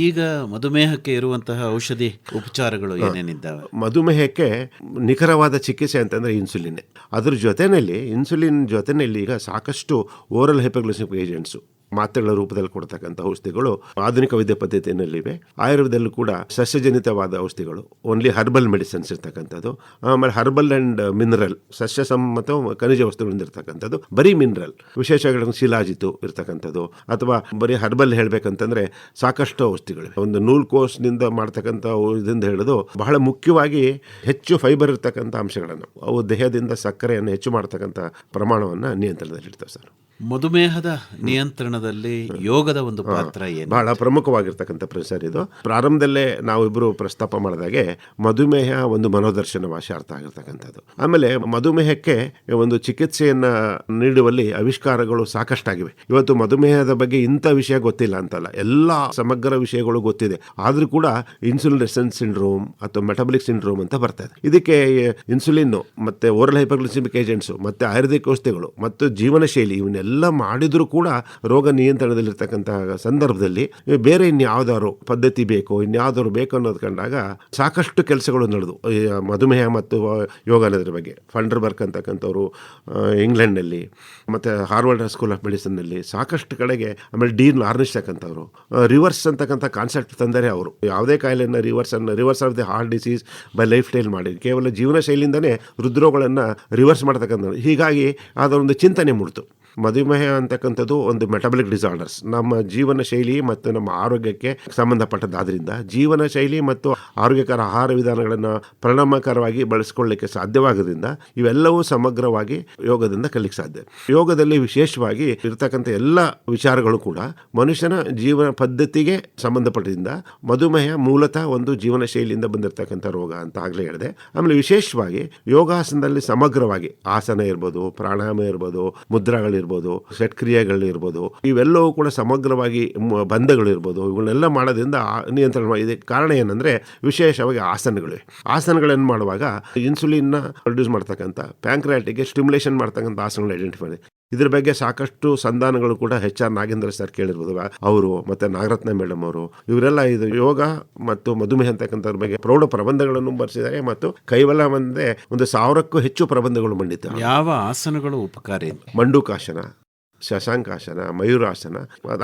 ಈಗ ಮಧುಮೇಹಕ್ಕೆ ಇರುವಂತಹ ಔಷಧಿ ಉಪಚಾರಗಳು ಏನೇನಿದ್ದಾವೆ? ಮಧುಮೇಹಕ್ಕೆ ನಿಖರವಾದ ಚಿಕಿತ್ಸೆ ಅಂತಂದರೆ ಇನ್ಸುಲಿನ್. ಅದ್ರ ಜೊತೆಯಲ್ಲಿ ಇನ್ಸುಲಿನ್ ಜೊತೆಯಲ್ಲಿ ಈಗ ಸಾಕಷ್ಟು ಓರಲ್ ಹೈಪೋಗ್ಲೈಸೆಮಿಕ್ ಏಜೆಂಟ್ಸು ಮಾತ್ರೆಗಳ ರೂಪದಲ್ಲಿ ಕೊಡ್ತಕ್ಕಂಥ ಔಷಧಿಗಳು ಆಧುನಿಕ ವೈದ್ಯ ಪದ್ಧತಿಯಲ್ಲಿವೆ. ಆಯುರ್ವೇದದಲ್ಲೂ ಕೂಡ ಸಸ್ಯಜನಿತವಾದ ಔಷಧಿಗಳು, ಓನ್ಲಿ ಹರ್ಬಲ್ ಮೆಡಿಸಿನ್ಸ್ ಇರ್ತಕ್ಕಂಥದ್ದು. ಆಮೇಲೆ ಹರ್ಬಲ್ ಆ್ಯಂಡ್ ಮಿನರಲ್, ಸಸ್ಯ ಮತ್ತು ಖನಿಜ ವಸ್ತುಗಳಿಂದ ಇರ್ತಕ್ಕಂಥದ್ದು. ಬರೀ ಮಿನರಲ್ ವಿಶೇಷವಾಗಿ ಶಿಲಾಜಿತು ಇರ್ತಕ್ಕಂಥದ್ದು. ಅಥವಾ ಬರೀ ಹರ್ಬಲ್ ಹೇಳಬೇಕಂತಂದರೆ ಸಾಕಷ್ಟು ಔಷಧಿಗಳಿವೆ. ಒಂದು ನೂಲ್ಕೋಸ್ನಿಂದ ಮಾಡ್ತಕ್ಕಂಥ ಇದರಿಂದ ಹಿಡಿದು ಬಹಳ ಮುಖ್ಯವಾಗಿ ಹೆಚ್ಚು ಫೈಬರ್ ಇರ್ತಕ್ಕಂಥ ಅಂಶಗಳನ್ನು, ಅವು ದೇಹದಿಂದ ಸಕ್ಕರೆಯನ್ನು ಹೆಚ್ಚು ಮಾಡ್ತಕ್ಕಂಥ ಪ್ರಮಾಣವನ್ನು ನಿಯಂತ್ರಣದಲ್ಲಿರ್ತವೆ ಸರ್. ಮಧುಮೇಹದ ನಿಯಂತ್ರಣದಲ್ಲಿ ಯೋಗದ ಒಂದು ಪಾತ್ರ ಏನು? ಬಹಳ ಪ್ರಮುಖವಾಗಿರ್ತಕ್ಕಂಥ ಪ್ರಸಾರ ಇದು. ಪ್ರಾರಂಭದಲ್ಲೇ ನಾವಿಬ್ಬರು ಪ್ರಸ್ತಾಪ ಮಾಡಿದಾಗೆ ಮಧುಮೇಹ ಒಂದು ಮನೋದರ್ಶನ ಭಾಷಾರ್ಥ ಆಗಿರ್ತಕ್ಕಂಥದ್ದು. ಆಮೇಲೆ ಮಧುಮೇಹಕ್ಕೆ ಒಂದು ಚಿಕಿತ್ಸೆಯನ್ನು ನೀಡುವಲ್ಲಿ ಆವಿಷ್ಕಾರಗಳು ಸಾಕಷ್ಟಾಗಿವೆ. ಇವತ್ತು ಮಧುಮೇಹದ ಬಗ್ಗೆ ಇಂಥ ವಿಷಯ ಗೊತ್ತಿಲ್ಲ ಅಂತಲ್ಲ, ಎಲ್ಲ ಸಮಗ್ರ ವಿಷಯಗಳು ಗೊತ್ತಿದೆ. ಆದರೂ ಕೂಡ ಇನ್ಸುಲಿನ್ ರೆಸಿಸ್ಟೆನ್ಸ್ ಸಿಂಡ್ರೋಮ್ ಅಥವಾ ಮೆಟಬಲಿಕ್ ಸಿಂಡ್ರೋಮ್ ಅಂತ ಬರ್ತದೆ. ಇದಕ್ಕೆ ಇನ್ಸುಲಿನ್ನು ಮತ್ತು ಓರಲ್ ಹೈಪೋಗ್ಲೈಸೆಮಿಕ್ ಏಜೆಂಟ್ಸು ಮತ್ತು ಆಯುರ್ವೇದಿಕ್ ಔಷಧಿಗಳು ಮತ್ತು ಜೀವನ ಶೈಲಿ ಇವನ್ನೆಲ್ಲ ಇವೆಲ್ಲ ಮಾಡಿದರೂ ಕೂಡ ರೋಗ ನಿಯಂತ್ರಣದಲ್ಲಿರ್ತಕ್ಕಂತಹ ಸಂದರ್ಭದಲ್ಲಿ ಬೇರೆ ಇನ್ಯಾವುದಾದ್ರು ಪದ್ಧತಿ ಬೇಕು, ಇನ್ಯಾವುದಾದ್ರು ಬೇಕು ಅನ್ನೋದು ಕಂಡಾಗ ಸಾಕಷ್ಟು ಕೆಲಸಗಳು ನಡೆದು ಈ ಮಧುಮೇಹ ಮತ್ತು ಯೋಗ ಅನ್ನೋದ್ರ ಬಗ್ಗೆ ಫಂಡರ್ಬರ್ಗ್ ಅಂತಕ್ಕಂಥವ್ರು ಇಂಗ್ಲೆಂಡ್ನಲ್ಲಿ ಮತ್ತು ಹಾರ್ವರ್ಡ್ ಸ್ಕೂಲ್ ಆಫ್ ಮೆಡಿಸಿನ್ನಲ್ಲಿ ಸಾಕಷ್ಟು ಕಡೆಗೆ, ಆಮೇಲೆ ಡೀನ್ ಲಾರ್ನಿಶ್ ಅಂತಕ್ಕಂಥವ್ರು ರಿವರ್ಸ್ ಅಂತಕ್ಕಂಥ ಕಾನ್ಸೆಪ್ಟ್ ತಂದರೆ ಅವರು ಯಾವುದೇ ಕಾಯಿಲೆಯನ್ನು reverse of the heart disease by lifestyle ಮಾಡಿ ಕೇವಲ ಜೀವನ ಶೈಲಿಯಿಂದನೇ ಹೃದ್ರೋಗಗಳನ್ನು ರಿವರ್ಸ್ ಮಾಡ್ತಕ್ಕಂಥ, ಹೀಗಾಗಿ ಅದರೊಂದು ಚಿಂತನೆ ಮೂಡಿತು. ಮಧುಮೇಹ ಅಂತಕ್ಕಂಥದ್ದು ಒಂದು ಮೆಟಬಲಿಕ್ ಡಿಸಾರ್ಡರ್ಸ್, ನಮ್ಮ ಜೀವನ ಶೈಲಿ ಮತ್ತು ನಮ್ಮ ಆರೋಗ್ಯಕ್ಕೆ ಸಂಬಂಧಪಟ್ಟದ್ದಾದ್ರಿಂದ ಜೀವನ ಶೈಲಿ ಮತ್ತು ಆರೋಗ್ಯಕರ ಆಹಾರ ವಿಧಾನಗಳನ್ನು ಪರಿಣಾಮಕಾರವಾಗಿ ಬಳಸ್ಕೊಳ್ಳಿಕ್ಕೆ ಸಾಧ್ಯವಾಗೋದ್ರಿಂದ ಇವೆಲ್ಲವೂ ಸಮಗ್ರವಾಗಿ ಯೋಗದಿಂದ ಕಲಿಕ್ಕೆ ಸಾಧ್ಯ. ಯೋಗದಲ್ಲಿ ವಿಶೇಷವಾಗಿ ಇರತಕ್ಕಂಥ ಎಲ್ಲ ವಿಚಾರಗಳು ಕೂಡ ಮನುಷ್ಯನ ಜೀವನ ಪದ್ಧತಿಗೆ ಸಂಬಂಧಪಟ್ಟಿದ್ದರಿಂದ ಮಧುಮೇಹ ಮೂಲತಃ ಒಂದು ಜೀವನ ಶೈಲಿಯಿಂದ ಬಂದಿರತಕ್ಕಂಥ ರೋಗ ಅಂತ ಆಗಲೇ ಹೇಳಿದೆ. ಆಮೇಲೆ ವಿಶೇಷವಾಗಿ ಯೋಗಾಸನದಲ್ಲಿ ಸಮಗ್ರವಾಗಿ ಆಸನ ಇರ್ಬೋದು, ಪ್ರಾಣಾಯಾಮ ಇರ್ಬೋದು, ಮುದ್ರಾಗಳಿರ್ಬೋದು, ಷಟ್ಕ್ರಿಯೆಗಳಿರ್ಬೋದು, ಇವೆಲ್ಲವೂ ಕೂಡ ಸಮಗ್ರವಾಗಿ ಬಂಧಗಳಿರ್ಬೋದು, ಇವುಗಳನ್ನೆಲ್ಲ ಮಾಡೋದ್ರಿಂದ ನಿಯಂತ್ರಣ ಮಾಡಿದೆ. ಕಾರಣ ಏನಂದರೆ ವಿಶೇಷವಾಗಿ ಆಸನಗಳನ್ನು ಮಾಡುವಾಗ ಇನ್ಸುಲಿನ್ನ ಪ್ರೊಡ್ಯೂಸ್ ಮಾಡ್ತಕ್ಕಂಥ ಪ್ಯಾಂಕ್ರಿಯಾಟಿಕ್ಗೆ ಸ್ಟಿಮ್ಯುಲೇಷನ್ ಮಾಡ್ತಕ್ಕಂಥ ಆಸನಗಳು ಐಡೆಂಟಿಫೈ ಮಾಡಿದೆ. ಇದ್ರ ಬಗ್ಗೆ ಸಾಕಷ್ಟು ಸಂಧಾನಗಳು ಕೂಡ HR ನಾಗೇಂದ್ರ ಸರ್ ಕೇಳಿರ್ಬೋದು, ಅವರು ಮತ್ತು ನಾಗರತ್ನ ಮೇಡಮ್ ಅವರು, ಇವರೆಲ್ಲ ಇದು ಯೋಗ ಮತ್ತು ಮಧುಮೇಹ ಅಂತಕ್ಕಂಥದ್ರ ಬಗ್ಗೆ ಪ್ರೌಢ ಪ್ರಬಂಧಗಳನ್ನು ಬರೆಸಿದ್ದಾರೆ ಮತ್ತು ಕೈವಲ ಒಂದೇ 1,000ಕ್ಕೂ ಹೆಚ್ಚು ಪ್ರಬಂಧಗಳು ಮಂಡಿತ. ಯಾವ ಆಸನಗಳು ಉಪಕಾರಿ? ಮಂಡೂಕಾಸನ, ಶಶಾಂಕಾಸನ, ಮಯೂರಾಸನ,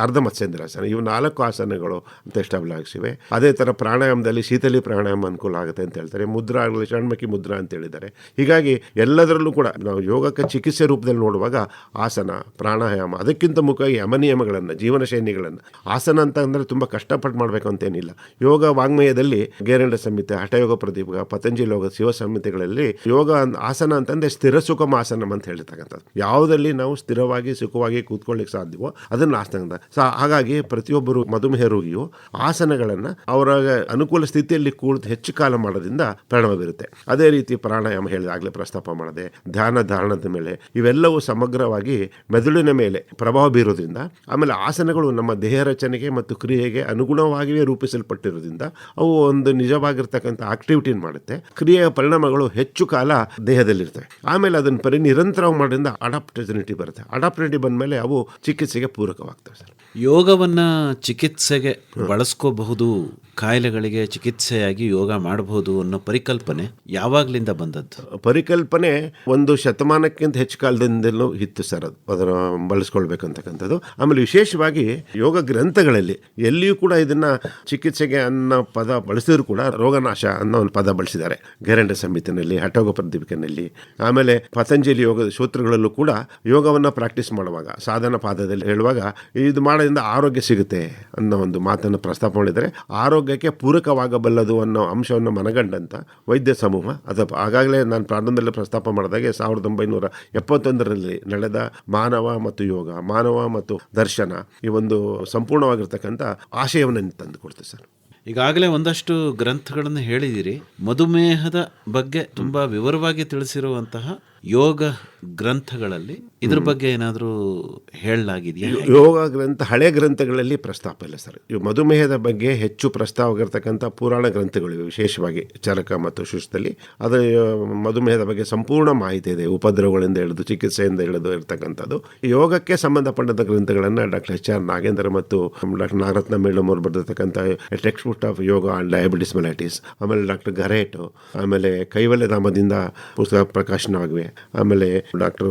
ಅರ್ಧ ಮತ್ಸ್ಯೇಂದ್ರಾಸನ, ಇವು 4 ಆಸನಗಳು ಅಂತ ಎಸ್ಟಾಬ್ಲಿಸಿವೆ. ಅದೇ ಥರ ಪ್ರಾಣಾಯಾಮದಲ್ಲಿ ಶೀತಲಿ ಪ್ರಾಣಾಯಾಮ ಅನುಕೂಲ ಆಗುತ್ತೆ ಅಂತ ಹೇಳ್ತಾರೆ. ಮುದ್ರಾ ಆಗಲಿ ಷಣ್ಮುಖಿ ಮುದ್ರಾ ಅಂತ ಹೇಳಿದ್ದಾರೆ. ಹೀಗಾಗಿ ಎಲ್ಲದರಲ್ಲೂ ಕೂಡ ನಾವು ಯೋಗಕ್ಕೆ ಚಿಕಿತ್ಸೆ ರೂಪದಲ್ಲಿ ನೋಡುವಾಗ ಆಸನ, ಪ್ರಾಣಾಯಾಮ, ಅದಕ್ಕಿಂತ ಮುಖ್ಯವಾಗಿ ಯಮನಿಯಮಗಳನ್ನು, ಜೀವನ ಶೈಲಿಗಳನ್ನು. ಆಸನ ಅಂತ ಅಂದರೆ ತುಂಬ ಕಷ್ಟಪಟ್ಟು ಮಾಡಬೇಕು ಅಂತೇನಿಲ್ಲ. ಯೋಗ ವಾಂಗ್ಮಯದಲ್ಲಿ ಗೇರಂಡ ಸಂಹಿತೆ, ಹಠಯೋಗ ಪ್ರದೀಪ, ಪತಂಜಲಿ ಯೋಗ, ಶಿವ ಸಂಹಿತೆಗಳಲ್ಲಿ ಯೋಗ ಆಸನ ಅಂತಂದರೆ ಸ್ಥಿರ ಸುಖಮ ಆಸನ ಅಂತ ಹೇಳ್ತಕ್ಕಂಥದ್ದು. ಯಾವುದಲ್ಲಿ ನಾವು ಸ್ಥಿರವಾಗಿ ಸುಖವಾಗಿ ಕೂತ್ಕೊಳ್ಳಿಕ್ಕೆ ಸಾಧ್ಯವೋ ಅದನ್ನು ಆಸನ. ಹಾಗಾಗಿ ಪ್ರತಿಯೊಬ್ಬರು ಮಧುಮೇಹ ರೋಗಿಯು ಆಸನಗಳನ್ನು ಅವರ ಅನುಕೂಲ ಸ್ಥಿತಿಯಲ್ಲಿ ಕೂಡಿದ ಹೆಚ್ಚು ಕಾಲ ಮಾಡೋದ್ರಿಂದ ಪರಿಣಾಮ ಬೀರುತ್ತೆ. ಅದೇ ರೀತಿ ಪ್ರಾಣಾಯಾಮ ಹೇಳಿದಾಗಲೇ ಪ್ರಸ್ತಾಪ ಮಾಡಿದೆ, ಧ್ಯಾನ ಧಾರಣದ ಮೇಲೆ, ಇವೆಲ್ಲವೂ ಸಮಗ್ರವಾಗಿ ಮೆದುಳಿನ ಮೇಲೆ ಪ್ರಭಾವ ಬೀರೋದ್ರಿಂದ, ಆಮೇಲೆ ಆಸನಗಳು ನಮ್ಮ ದೇಹ ರಚನೆಗೆ ಮತ್ತು ಕ್ರಿಯೆಗೆ ಅನುಗುಣವಾಗಿಯೇ ರೂಪಿಸಲ್ಪಟ್ಟಿರೋದ್ರಿಂದ ಅವು ಒಂದು ನಿಜವಾಗಿರ್ತಕ್ಕಂಥ ಆಕ್ಟಿವಿಟಿನ ಮಾಡುತ್ತೆ. ಕ್ರಿಯೆಯ ಪರಿಣಾಮಗಳು ಹೆಚ್ಚು ಕಾಲ ದೇಹದಲ್ಲಿರ್ತವೆ. ಆಮೇಲೆ ಅದನ್ನು ನಿರಂತರವಾಗಿ ಮಾಡೋದ್ರಿಂದ ಅಡಾಪ್ಟಿವಿಟಿ ಬರುತ್ತೆ. ಅಡಾಪ್ಟಿವಿಟಿ ಬಂದ ಮೇಲೆ ಅವು ಚಿಕಿತ್ಸೆಗೆ ಪೂರಕವಾಗ್ತವೆ ಸರ್. ಯೋಗವನ್ನು ಚಿಕಿತ್ಸೆಗೆ ಬಳಸ್ಕೋಬಹುದು, ಕಾಯಿಲೆಗಳಿಗೆ ಚಿಕಿತ್ಸೆಯಾಗಿ ಯೋಗ ಮಾಡಬಹುದು ಅನ್ನೋ ಪರಿಕಲ್ಪನೆ ಯಾವಾಗಲಿಂದ ಬಂದದ್ದು? ಪರಿಕಲ್ಪನೆ ಒಂದು ಶತಮಾನಕ್ಕಿಂತ ಹೆಚ್ಚು ಕಾಲದಿಂದಲೂ ಇತ್ತು ಸರ್. ಅದರ ಬಳಸ್ಕೊಳ್ಬೇಕಂತಕ್ಕಂಥದ್ದು. ಆಮೇಲೆ ವಿಶೇಷವಾಗಿ ಯೋಗ ಗ್ರಂಥಗಳಲ್ಲಿ ಎಲ್ಲಿಯೂ ಕೂಡ ಇದನ್ನ ಚಿಕಿತ್ಸೆಗೆ ಅನ್ನೋ ಪದ ಬಳಸಿದ್ರು ಕೂಡ ರೋಗನಾಶ ಅನ್ನೋ ಒಂದು ಪದ ಬಳಸಿದ್ದಾರೆ. ಗೇರಂಡ ಸಂಹಿತೆಯಲ್ಲಿ, ಹಠಯೋಗ ಪ್ರದೀಪಿಕೆಯಲ್ಲಿ, ಆಮೇಲೆ ಪತಂಜಲಿ ಯೋಗದ ಸೂತ್ರಗಳಲ್ಲೂ ಕೂಡ ಯೋಗವನ್ನು ಪ್ರಾಕ್ಟೀಸ್ ಮಾಡುವಾಗ, ಸಾಧನ ಪಾದದಲ್ಲಿ ಹೇಳುವಾಗ ಇದು ಮಾಡೋದ್ರಿಂದ ಆರೋಗ್ಯ ಸಿಗುತ್ತೆ ಅನ್ನೋ ಒಂದು ಮಾತನ್ನು ಪ್ರಸ್ತಾಪ ಮಾಡಿದರೆ, ಆರೋಗ್ಯಕ್ಕೆ ಪೂರಕವಾಗಬಲ್ಲದು ಅನ್ನೋ ಅಂಶವನ್ನು ಮನಗಂಡಂಥ ವೈದ್ಯ ಸಮೂಹ ಅದು ಆಗಾಗಲೇ ನಾನು ಪ್ರಾರಂಭದಲ್ಲಿ ಪ್ರಸ್ತಾಪ ಮಾಡಿದಾಗೆ 1971ರಲ್ಲಿ ನಡೆದ ಮಾನವ ಮತ್ತು ಯೋಗ, ಮಾನವ ಮತ್ತು ದರ್ಶನ, ಈ ಒಂದು ಸಂಪೂರ್ಣವಾಗಿರ್ತಕ್ಕಂಥ ಆಶಯವನ್ನು ತಂದು ಕೊಡ್ತೇವೆ ಸರ್. ಈಗಾಗಲೇ ಒಂದಷ್ಟು ಗ್ರಂಥಗಳನ್ನು ಹೇಳಿದಿರಿ. ಮಧುಮೇಹದ ಬಗ್ಗೆ ತುಂಬ ವಿವರವಾಗಿ ತಿಳಿಸಿರುವಂತಹ ಯೋಗ ಗ್ರಂಥಗಳಲ್ಲಿ ಇದ್ರ ಬಗ್ಗೆ ಏನಾದರೂ ಹೇಳಲಾಗಿದೆಯಾ? ಯೋಗ ಗ್ರಂಥ ಹಳೆ ಗ್ರಂಥಗಳಲ್ಲಿ ಪ್ರಸ್ತಾಪ ಇಲ್ಲ ಸರ್. ಇವು ಮಧುಮೇಹದ ಬಗ್ಗೆ ಹೆಚ್ಚು ಪ್ರಸ್ತಾವವಾಗಿರ್ತಕ್ಕಂಥ ಪುರಾಣ ಗ್ರಂಥಗಳಿವೆ. ವಿಶೇಷವಾಗಿ ಚರಕ ಮತ್ತು ಶುಷ್ಠದಲ್ಲಿ ಅದು ಮಧುಮೇಹದ ಬಗ್ಗೆ ಸಂಪೂರ್ಣ ಮಾಹಿತಿ ಇದೆ. ಉಪದ್ರವಗಳಿಂದ ಹಿಡಿದು ಚಿಕಿತ್ಸೆಯಿಂದ ಹಿಡಿದು ಇರತಕ್ಕಂಥದ್ದು. ಯೋಗಕ್ಕೆ ಸಂಬಂಧಪಟ್ಟಂಥ ಗ್ರಂಥಗಳನ್ನು ಡಾಕ್ಟರ್ HR ನಾಗೇಂದ್ರ ಮತ್ತು ಡಾಕ್ಟರ್ ನಾಗರತ್ನ ಮೇಡಮ್ ಅವರು ಬರೆದಿರ್ತಕ್ಕಂಥ text book of yoga and diabetes mellitus, ಆಮೇಲೆ ಡಾಕ್ಟರ್ ಗರೇಟು, ಆಮೇಲೆ ಕೈವಲ್ಯಧಾಮದಿಂದ ಪುಸ್ತಕ ಪ್ರಕಾಶನವಾಗಿವೆ. ಆಮೇಲೆ ಡಾಕ್ಟರ್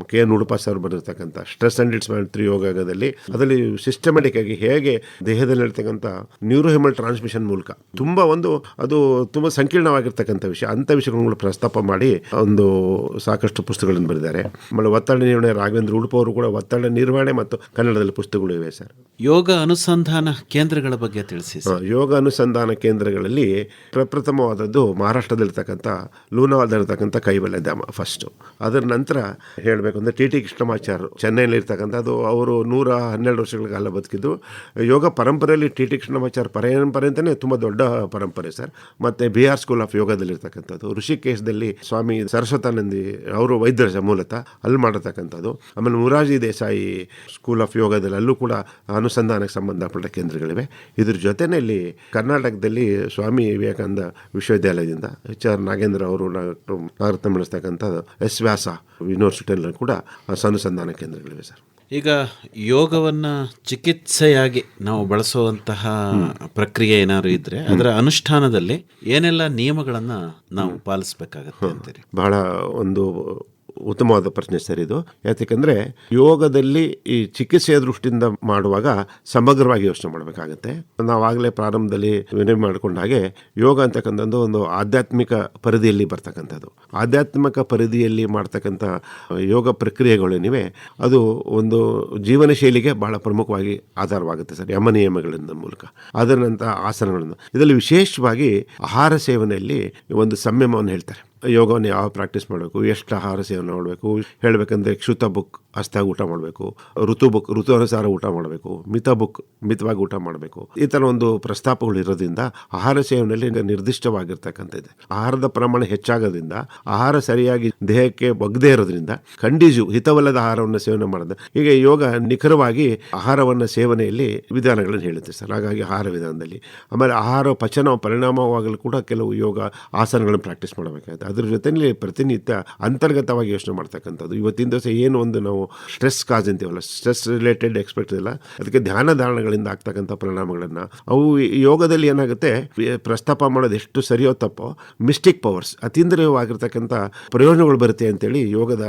K. ಉಡುಪ ಸರ್ ಬರೆದಿರ್ತಕ್ಕಂಥ ಸ್ಟ್ರೆಸ್ ಅಂಡ್ ಇಟ್ಸ್ ಮ್ಯಾನ್ ಯೋಗದಲ್ಲಿ ಅದರಲ್ಲಿ ಸಿಸ್ಟಮೆಟಿಕ್ ಆಗಿ ಹೇಗೆ ದೇಹದಲ್ಲಿರ್ತಕ್ಕಂಥ ನ್ಯೂರೋಹೆಮಲ್ ಟ್ರಾನ್ಸ್ಮಿಷನ್ ಮೂಲಕ ಅದು ತುಂಬ ಸಂಕೀರ್ಣವಾಗಿರ್ತಕ್ಕಂಥ ವಿಷಯ, ಅಂಥ ವಿಷಯಗಳನ್ನು ಪ್ರಸ್ತಾಪ ಮಾಡಿ ಒಂದು ಸಾಕಷ್ಟು ಪುಸ್ತಕಗಳನ್ನು ಬರೆದಿದ್ದಾರೆ. ಆಮೇಲೆ ಒತ್ತಡ ನಿರ್ವಹಣೆ ರಾಘವೇಂದ್ರ ಉಡುಪ ಅವರು ಕೂಡ ಒತ್ತಡ ನಿರ್ವಹಣೆ ಮತ್ತು ಕನ್ನಡದಲ್ಲಿ ಪುಸ್ತಕಗಳು ಇವೆ ಸರ್. ಯೋಗ ಅನುಸಂಧಾನ ಕೇಂದ್ರಗಳ ಬಗ್ಗೆ ತಿಳಿಸಿ. ಯೋಗ ಅನುಸಂಧಾನ ಕೇಂದ್ರಗಳಲ್ಲಿ ಪ್ರಪ್ರಥಮವಾದದ್ದು ಮಹಾರಾಷ್ಟ್ರದಲ್ಲಿರ್ತಕ್ಕಂಥ ಲೂನಾವಾದಲ್ಲಿರ್ತಕ್ಕಂಥ ಕೈವಲ್ಯಧಾಮ ಫಸ್ಟು. ಅದರ ನಂತರ ಹೇಳಬೇಕು ಅಂದರೆ TT ಕೃಷ್ಣಮಾಚಾರ್ಯರು ಚೆನ್ನೈನಲ್ಲಿರ್ತಕ್ಕಂಥದ್ದು. ಅವರು 112 ವರ್ಷಗಳ ಕಾಲ ಬದುಕಿದ್ದು. ಯೋಗ ಪರಂಪರೆಯಲ್ಲಿ TT ಕೃಷ್ಣಮಾಚಾರ್ಯ ಪರಂಪರೆ ಅಂತಲೇ ತುಂಬ ದೊಡ್ಡ ಪರಂಪರೆ ಸರ್. ಮತ್ತು BR ಸ್ಕೂಲ್ ಆಫ್ ಯೋಗದಲ್ಲಿರ್ತಕ್ಕಂಥದ್ದು, ಋಷಿಕೇಶದಲ್ಲಿ ಸ್ವಾಮಿ ಸರಸ್ವತಾನಂದಿ ಅವರು ವೈದ್ಯರ ಮೂಲತಃ ಅಲ್ಲಿ ಮಾಡಿರ್ತಕ್ಕಂಥದ್ದು. ಆಮೇಲೆ ಮುರಾರ್ಜಿ ದೇಸಾಯಿ ಸ್ಕೂಲ್ ಆಫ್ ಯೋಗದಲ್ಲಿ ಅಲ್ಲೂ ಕೂಡ ಅನುಸಂಧಾನಕ್ಕೆ ಸಂಬಂಧಪಟ್ಟ ಕೇಂದ್ರಗಳಿವೆ. ಇದ್ರ ಜೊತೆಯಲ್ಲಿ ಕರ್ನಾಟಕದಲ್ಲಿ ಸ್ವಾಮಿ ವಿವೇಕಾನಂದ ವಿಶ್ವವಿದ್ಯಾಲಯದಿಂದ HR ನಾಗೇಂದ್ರ ಅವರು ಡಾಕ್ಟರ್ ನಾಗರತ್ನ ಬೆಳೆಸ್ತಕ್ಕಂಥದ್ದು, S. ವ್ಯಾಸ ಯೂನಿವರ್ಸಿಟಿಯಲ್ಲಿ ಕೂಡ ಅನುಸಂಧಾನ ಕೇಂದ್ರಗಳಿವೆ ಸರ್. ಈಗ ಯೋಗವನ್ನು ಚಿಕಿತ್ಸೆಯಾಗಿ ನಾವು ಬಳಸುವಂತಹ ಪ್ರಕ್ರಿಯೆ ಏನಾದ್ರು ಇದ್ರೆ ಅದರ ಅನುಷ್ಠಾನದಲ್ಲಿ ಏನೆಲ್ಲ ನಿಯಮಗಳನ್ನು ನಾವು ಪಾಲಿಸಬೇಕಾಗತ್ತೆ ಅಂತೀರಿ? ಬಹಳ ಒಂದು ಉತ್ತಮವಾದ ಪ್ರಶ್ನೆ ಸರ್ ಇದು. ಯಾಕೆಂದರೆ ಯೋಗದಲ್ಲಿ ಈ ಚಿಕಿತ್ಸೆಯ ದೃಷ್ಟಿಯಿಂದ ಮಾಡುವಾಗ ಸಮಗ್ರವಾಗಿ ಯೋಚನೆ ಮಾಡಬೇಕಾಗತ್ತೆ. ನಾವಾಗಲೇ ಪ್ರಾರಂಭದಲ್ಲಿ ವಿನಯ ಮಾಡಿಕೊಂಡ ಹಾಗೆ ಯೋಗ ಅಂತಕ್ಕಂಥದ್ದು ಒಂದು ಆಧ್ಯಾತ್ಮಿಕ ಪರಿಧಿಯಲ್ಲಿ ಬರ್ತಕ್ಕಂಥದ್ದು. ಆಧ್ಯಾತ್ಮಿಕ ಪರಿಧಿಯಲ್ಲಿ ಮಾಡ್ತಕ್ಕಂಥ ಯೋಗ ಪ್ರಕ್ರಿಯೆಗಳೇನಿವೆ ಅದು ಒಂದು ಜೀವನ ಶೈಲಿಗೆ ಬಹಳ ಪ್ರಮುಖವಾಗಿ ಆಧಾರವಾಗುತ್ತೆ ಸರ್, ಯಮ ನಿಯಮಗಳಿಂದ ಮೂಲಕ. ಅದರ ನಂತರ ಆಸನಗಳನ್ನು, ಇದರಲ್ಲಿ ವಿಶೇಷವಾಗಿ ಆಹಾರ ಸೇವನೆಯಲ್ಲಿ ಒಂದು ಸಂಯಮವನ್ನು ಹೇಳ್ತಾರೆ. ಯೋಗವನ್ನು ಯಾವ ಪ್ರಾಕ್ಟೀಸ್ ಮಾಡಬೇಕು, ಎಷ್ಟು ಆಹಾರ ಸೇವನೆ ಮಾಡಬೇಕು, ಹೇಳಬೇಕಂದ್ರೆ ಕ್ಷುತ ಬುಕ್ ಅಷ್ಟಾಗಿ ಊಟ ಮಾಡಬೇಕು, ಋತು ಅನುಸಾರ ಊಟ ಮಾಡಬೇಕು, ಮಿತವಾಗಿ ಊಟ ಮಾಡಬೇಕು, ಈ ಥರ ಒಂದು ಪ್ರಸ್ತಾಪಗಳು ಇರೋದ್ರಿಂದ ಆಹಾರ ಸೇವನೆಯಲ್ಲಿ ನಿರ್ದಿಷ್ಟವಾಗಿರ್ತಕ್ಕಂಥದ್ದು. ಆಹಾರದ ಪ್ರಮಾಣ ಹೆಚ್ಚಾಗೋದ್ರಿಂದ, ಆಹಾರ ಸರಿಯಾಗಿ ದೇಹಕ್ಕೆ ಒಗ್ಗದೇ ಇರೋದ್ರಿಂದ ಹಿತವಲ್ಲದ ಆಹಾರವನ್ನು ಸೇವನೆ ಮಾಡೋದು. ಹೀಗೆ ಯೋಗ ನಿಖರವಾಗಿ ಆಹಾರವನ್ನು ಸೇವನೆಯಲ್ಲಿ ವಿಧಾನಗಳನ್ನು ಹೇಳುತ್ತೆ ಸರ್. ಹಾಗಾಗಿ ಆಹಾರ ವಿಧಾನದಲ್ಲಿ ಆಮೇಲೆ ಆಹಾರ ಪಚನ ಪರಿಣಾಮವಾಗಲು ಕೂಡ ಕೆಲವು ಯೋಗ ಆಸನಗಳನ್ನು ಪ್ರಾಕ್ಟೀಸ್ ಮಾಡಬೇಕಾಗುತ್ತೆ. ಅದ್ರ ಜೊತೆಯಲ್ಲಿ ಪ್ರತಿನಿತ್ಯ ಅಂತರ್ಗತವಾಗಿ ಯೋಚನೆ ಮಾಡ್ತಕ್ಕಂಥದ್ದು. ಇವತ್ತಿನ ದಿವಸ ಏನು ಒಂದು ನಾವು ಸ್ಟ್ರೆಸ್ ಕಾಜ್ ಅಂತೀವಲ್ಲ, ಸ್ಟ್ರೆಸ್ ರಿಲೇಟೆಡ್ ಎಕ್ಸ್ಪೆಕ್ಟ್ ಇಲ್ಲ, ಅದಕ್ಕೆ ಧ್ಯಾನ ಧಾರಣಗಳಿಂದ ಆಗ್ತಕ್ಕಂಥ ಪರಿಣಾಮಗಳನ್ನು ಅವು ಯೋಗದಲ್ಲಿ ಏನಾಗುತ್ತೆ, ಪ್ರಸ್ತಾಪ ಮಾಡೋದು ಎಷ್ಟು ಸರಿಯೋ ತಪ್ಪೋ ಮಿಸ್ಟಿಕ್ ಪವರ್ಸ್, ಅತೀಂದ್ರಿಯವಾಗಿರ್ತಕ್ಕಂಥ ಪ್ರಯೋಜನಗಳು ಬರುತ್ತೆ ಅಂತೇಳಿ ಯೋಗದ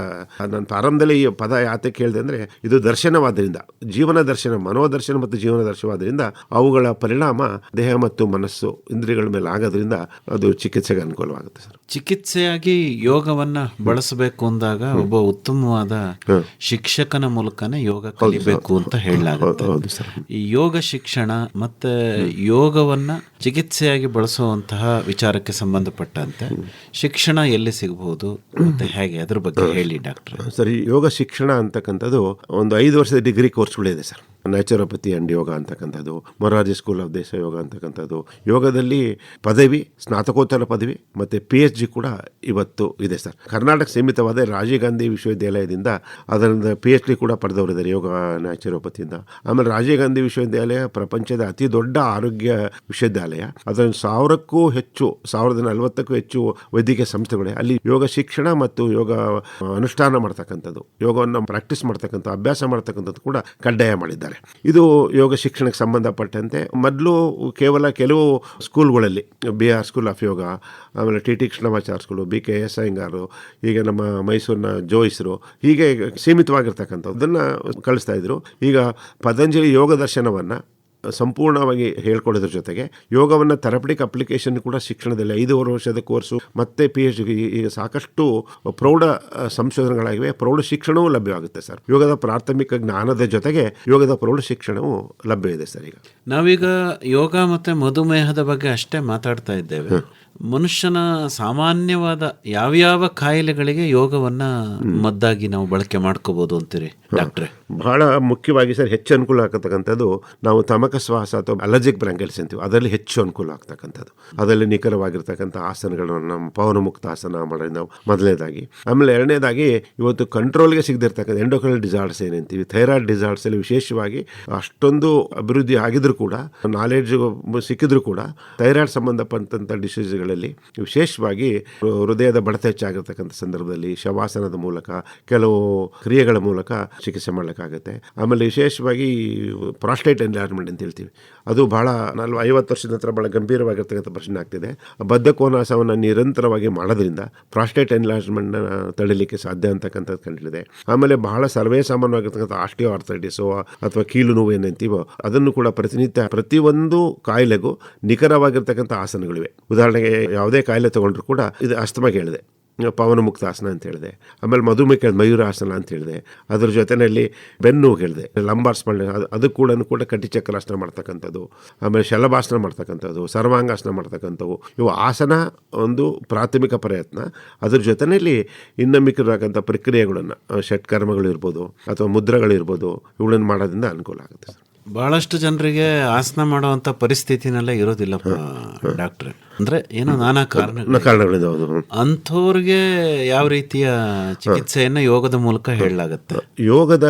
ನಾನು ಪ್ರಾರಂಭದಲ್ಲಿ ಈ ಪದ ಯಾತಕ್ಕೆ ಹೇಳಿದೆ ಅಂದರೆ, ಇದು ದರ್ಶನವಾದ್ದರಿಂದ, ಜೀವನ ದರ್ಶನ, ಮನೋದರ್ಶನ ಮತ್ತು ಜೀವನ ದರ್ಶನವಾದ್ದರಿಂದ ಅವುಗಳ ಪರಿಣಾಮ ದೇಹ ಮತ್ತು ಮನಸ್ಸು ಇಂದ್ರಿಯಗಳ ಮೇಲೆ ಆಗೋದ್ರಿಂದ ಅದು ಚಿಕಿತ್ಸೆಗೆ ಅನುಕೂಲವಾಗುತ್ತೆ ಸರ್. ಚಿಕಿತ್ಸೆಯಾಗಿ ಯೋಗವನ್ನ ಬಳಸಬೇಕು ಅಂದಾಗ ಒಬ್ಬ ಉತ್ತಮವಾದ ಶಿಕ್ಷಕನ ಮೂಲಕನೇ ಯೋಗ ಕಲಿಬೇಕು ಅಂತ ಹೇಳಲಾಗುತ್ತೆ. ಈ ಯೋಗ ಶಿಕ್ಷಣ ಮತ್ತೆ ಯೋಗವನ್ನ ಚಿಕಿತ್ಸೆಯಾಗಿ ಬಳಸುವಂತಹ ವಿಚಾರಕ್ಕೆ ಸಂಬಂಧಪಟ್ಟಂತೆ ಶಿಕ್ಷಣ ಎಲ್ಲಿ ಸಿಗಬಹುದು ಮತ್ತೆ ಹೇಗೆ, ಅದ್ರ ಬಗ್ಗೆ ಹೇಳಿ ಡಾಕ್ಟರ್. ಸರಿ, ಯೋಗ ಶಿಕ್ಷಣ ಅಂತಕ್ಕಂಥದ್ದು ಒಂದು 5 ವರ್ಷದ ಡಿಗ್ರಿ ಕೋರ್ಸ್ಗಳಿದೆ ಸರ್. ನ್ಯಾಚುರೋಪತಿ ಆ್ಯಂಡ್ ಯೋಗ ಅಂತಕ್ಕಂಥದ್ದು, ಮೊರಾರ್ಜಿ ಸ್ಕೂಲ್ ಆಫ್ ದೇಶ ಯೋಗ ಅಂತಕ್ಕಂಥದ್ದು. ಯೋಗದಲ್ಲಿ ಪದವಿ, ಸ್ನಾತಕೋತ್ತರ ಪದವಿ ಮತ್ತು PhD ಕೂಡ ಇವತ್ತು ಇದೆ ಸರ್. ಕರ್ನಾಟಕ ಸೀಮಿತವಾದ ರಾಜೀವ್ ಗಾಂಧಿ ವಿಶ್ವವಿದ್ಯಾಲಯದಿಂದ ಅದರಿಂದ PhD ಕೂಡ ಪಡೆದವರಿದ್ದಾರೆ ಯೋಗ ನ್ಯಾಚುರೋಪತಿಯಿಂದ. ಆಮೇಲೆ ರಾಜೀವ್ ಗಾಂಧಿ ವಿಶ್ವವಿದ್ಯಾಲಯ ಪ್ರಪಂಚದ ಅತಿ ದೊಡ್ಡ ಆರೋಗ್ಯ ವಿಶ್ವವಿದ್ಯಾಲಯ. ಅದರ 1000ಕ್ಕೂ ಹೆಚ್ಚು, 1040ಕ್ಕೂ ಹೆಚ್ಚು ವೈದ್ಯಕೀಯ ಸಂಸ್ಥೆಗಳೇ. ಅಲ್ಲಿ ಯೋಗ ಶಿಕ್ಷಣ ಮತ್ತು ಯೋಗ ಅನುಷ್ಠಾನ ಮಾಡ್ತಕ್ಕಂಥದ್ದು, ಯೋಗವನ್ನು ಪ್ರಾಕ್ಟೀಸ್ ಮಾಡ್ತಕ್ಕಂಥ, ಅಭ್ಯಾಸ ಮಾಡ್ತಕ್ಕಂಥದ್ದು ಕೂಡ ಕಡ್ಡಾಯ ಮಾಡಿದ್ದಾರೆ. ಇದು ಯೋಗ ಶಿಕ್ಷಣಕ್ಕೆ ಸಂಬಂಧಪಟ್ಟಂತೆ ಮೊದಲು ಕೇವಲ ಕೆಲವು ಸ್ಕೂಲ್ಗಳಲ್ಲಿ, BR ಸ್ಕೂಲ್ ಆಫ್ ಯೋಗ, ಆಮೇಲೆ TT ಕೃಷ್ಣಮಾಚಾರ್ಯ ಸ್ಕೂಲು, BKS ಅಯ್ಯಂಗಾರು, ಈಗ ನಮ್ಮ ಮೈಸೂರಿನ ಜೋಯಿಸರು, ಹೀಗೆ ಸೀಮಿತವಾಗಿರ್ತಕ್ಕಂಥದ್ದನ್ನು ಕಳಿಸ್ತಾ ಇದ್ರು. ಈಗ ಪತಂಜಲಿ ಯೋಗ ದರ್ಶನವನ್ನು ಸಂಪೂರ್ಣವಾಗಿ ಹೇಳ್ಕೊಡೋದ್ರ ಜೊತೆಗೆ ಯೋಗವನ್ನು ಥೆರಪಟಿಕ್ ಅಪ್ಲಿಕೇಶನ್ ಕೂಡ ಶಿಕ್ಷಣದಲ್ಲಿ 5 ವರ್ಷದ ಕೋರ್ಸು ಮತ್ತು PhD, ಈಗ ಸಾಕಷ್ಟು ಪ್ರೌಢ ಸಂಶೋಧನೆಗಳಾಗಿವೆ. ಪ್ರೌಢ ಶಿಕ್ಷಣವೂ ಲಭ್ಯವಾಗುತ್ತೆ ಸರ್. ಯೋಗದ ಪ್ರಾಥಮಿಕ ಜ್ಞಾನದ ಜೊತೆಗೆ ಯೋಗದ ಪ್ರೌಢ ಶಿಕ್ಷಣವೂ ಲಭ್ಯ ಇದೆ ಸರ್. ಈಗ ನಾವೀಗ ಯೋಗ ಮತ್ತು ಮಧುಮೇಹದ ಬಗ್ಗೆ ಅಷ್ಟೇ ಮಾತಾಡ್ತಾ ಇದ್ದೇವೆ. ಮನುಷ್ಯನ ಸಾಮಾನ್ಯವಾದ ಯಾವ್ಯಾವ ಕಾಯಿಲೆಗಳಿಗೆ ಯೋಗವನ್ನ ಮದ್ದಾಗಿ ನಾವು ಬಳಕೆ ಮಾಡ್ಕೋಬಹುದು ಅಂತೀರಿ ಡಾಕ್ಟ್ರೆ? ಬಹಳ ಮುಖ್ಯವಾಗಿ ಸರ್, ಹೆಚ್ಚು ಅನುಕೂಲ ಆಗ್ತಕ್ಕಂಥದ್ದು ನಾವು ತಮಕ ಶ್ವಾಸ ಅಥವಾ ಅಲರ್ಜಿಕ್ ಬ್ರಾಂಕೈಟಿಸ್ ಅಂತೀವಿ, ಅದರಲ್ಲಿ ಹೆಚ್ಚು ಅನುಕೂಲ ಆಗ್ತಕ್ಕಂಥದ್ದು. ಅದರಲ್ಲಿ ನಿಖರವಾಗಿರ್ತಕ್ಕಂಥ ಆಸನಗಳನ್ನು, ನಮ್ಮ ಪವನಮುಕ್ತ ಆಸನ ಮಾಡೋದು ನಾವು ಮೊದಲನೇದಾಗಿ. ಆಮೇಲೆ ಎರಡನೇದಾಗಿ ಇವತ್ತು ಕಂಟ್ರೋಲ್ಗೆ ಸಿಗದಿರ್ತಕ್ಕಂಥ ಎಂಡೋಕ್ರೈನಲ್ ಡಿಸಾರ್ಡರ್ಸ್ ಏನಂತೀವಿ, ಥೈರಾಯ್ಡ್ ಡಿಸಾರ್ಡರ್ಸ್ ಅಲ್ಲಿ ವಿಶೇಷವಾಗಿ ಅಷ್ಟೊಂದು ಅಭಿವೃದ್ಧಿ ಆಗಿದ್ರು ಕೂಡ, ನಾಲೆಡ್ಜ್ ಸಿಕ್ಕಿದ್ರು ಕೂಡ, ಥೈರಾಯ್ಡ್ ಸಂಬಂಧಪಟ್ಟಂಥ ಡಿಸೀಸ್ಗಳಲ್ಲಿ ವಿಶೇಷವಾಗಿ ಹೃದಯದ ಬಡಿತ ಹೆಚ್ಚಾಗಿರ್ತಕ್ಕಂಥ ಸಂದರ್ಭದಲ್ಲಿ ಶವಾಸನದ ಮೂಲಕ, ಕೆಲವು ಕ್ರಿಯೆಗಳ ಮೂಲಕ ಚಿಕಿತ್ಸೆ ಮಾಡಲಿಕ್ಕಾಗುತ್ತೆ. ಆಮೇಲೆ ವಿಶೇಷವಾಗಿ ಪ್ರಾಸ್ಟೇಟ್ ಎನ್ಲಾರ್ಜ್ಮೆಂಟ್ ಅಂತ ಹೇಳ್ತೀವಿ, ಅದು ಬಹಳ 50 ವರ್ಷದ ನಂತರ ಬಹಳ ಗಂಭೀರವಾಗಿರ್ತಕ್ಕಂಥ ಪ್ರಶ್ನೆ ಆಗ್ತಿದೆ. ಬದ್ಧಕೋನಾಸವನ್ನು ನಿರಂತರವಾಗಿ ಮಾಡೋದ್ರಿಂದ ಪ್ರಾಸ್ಟೇಟ್ ಎನ್ಲಾರ್ಜ್ಮೆಂಟ್ನ ತಡಿಲಿಕ್ಕೆ ಸಾಧ್ಯ ಅಂತಕ್ಕಂಥದ್ದು ಕಂಡಿದೆ. ಆಮೇಲೆ ಬಹಳ ಸರ್ವೇ ಸಾಮಾನ್ಯವಾಗಿರ್ತಕ್ಕಂಥ ಆಸ್ಟಿಯೋ ಆರ್ಥರೈಟಿಸೋ ಅಥವಾ ಕೀಲು ನೋವು ಏನಂತೀವೋ ಅದನ್ನು ಕೂಡ ಪ್ರತಿನಿತ್ಯ ಪ್ರತಿಯೊಂದು ಕಾಯಿಲೆಗೂ ನಿಖರವಾಗಿರ್ತಕ್ಕಂಥ ಆಸನಗಳಿವೆ. ಉದಾಹರಣೆಗೆ ಯಾವುದೇ ಕಾಯಿಲೆ ತೊಗೊಂಡ್ರು ಕೂಡ, ಇದು ಅಸ್ತಮಾಗೆ ಹೇಳಿದೆ, ಪವನಮುಕ್ತ ಆಸನ ಅಂತ ಹೇಳಿದೆ. ಆಮೇಲೆ ಮಧುಮೇಹ ಮಯೂರಾಸನ ಅಂತ ಹೇಳಿದೆ. ಅದ್ರ ಜೊತೆಯಲ್ಲಿ ಬೆನ್ನು ಹೇಳಿದೆ, ಲಂಬಾರ್ ಸ್ಪೈನ್, ಅದು ಕೂಡ ಕಟಿಚಕ್ರಾಸನ ಮಾಡ್ತಕ್ಕಂಥದ್ದು, ಆಮೇಲೆ ಶಲಭಾಸನ ಮಾಡ್ತಕ್ಕಂಥದ್ದು, ಸರ್ವಾಂಗಾಸನ ಮಾಡ್ತಕ್ಕಂಥವು. ಇವು ಆಸನ ಒಂದು ಪ್ರಾಥಮಿಕ ಪ್ರಯತ್ನ. ಅದ್ರ ಜೊತೆಯಲ್ಲಿ ಇನ್ನು ಮಿಕ್ಕಿರತಕ್ಕಂಥ ಪ್ರಕ್ರಿಯೆಗಳನ್ನು, ಷಟ್ಕರ್ಮಗಳಿರ್ಬೋದು ಅಥವಾ ಮುದ್ರೆಗಳಿರ್ಬೋದು, ಇವುಗಳನ್ನು ಮಾಡೋದ್ರಿಂದ ಅನುಕೂಲ ಆಗುತ್ತೆ ಸರ್. ಬಹಳಷ್ಟು ಜನರಿಗೆ ಆಸನ ಮಾಡುವಂತ ಪರಿಸ್ಥಿತಿನೆಲ್ಲ ಇರೋದಿಲ್ಲಪ್ಪ ಡಾಕ್ಟ್ರೆ. ಅಂದ್ರೆ ಏನೋ ನಾನಾ ಕಾರಣಗಳಿಂದ ಹೌದು. ಅಂಥವ್ರಿಗೆ ಯಾವ ರೀತಿಯ ಚಿಕಿತ್ಸೆಯನ್ನ ಯೋಗದ ಮೂಲಕ ಹೇಳಲಾಗತ್ತೆ? ಯೋಗದ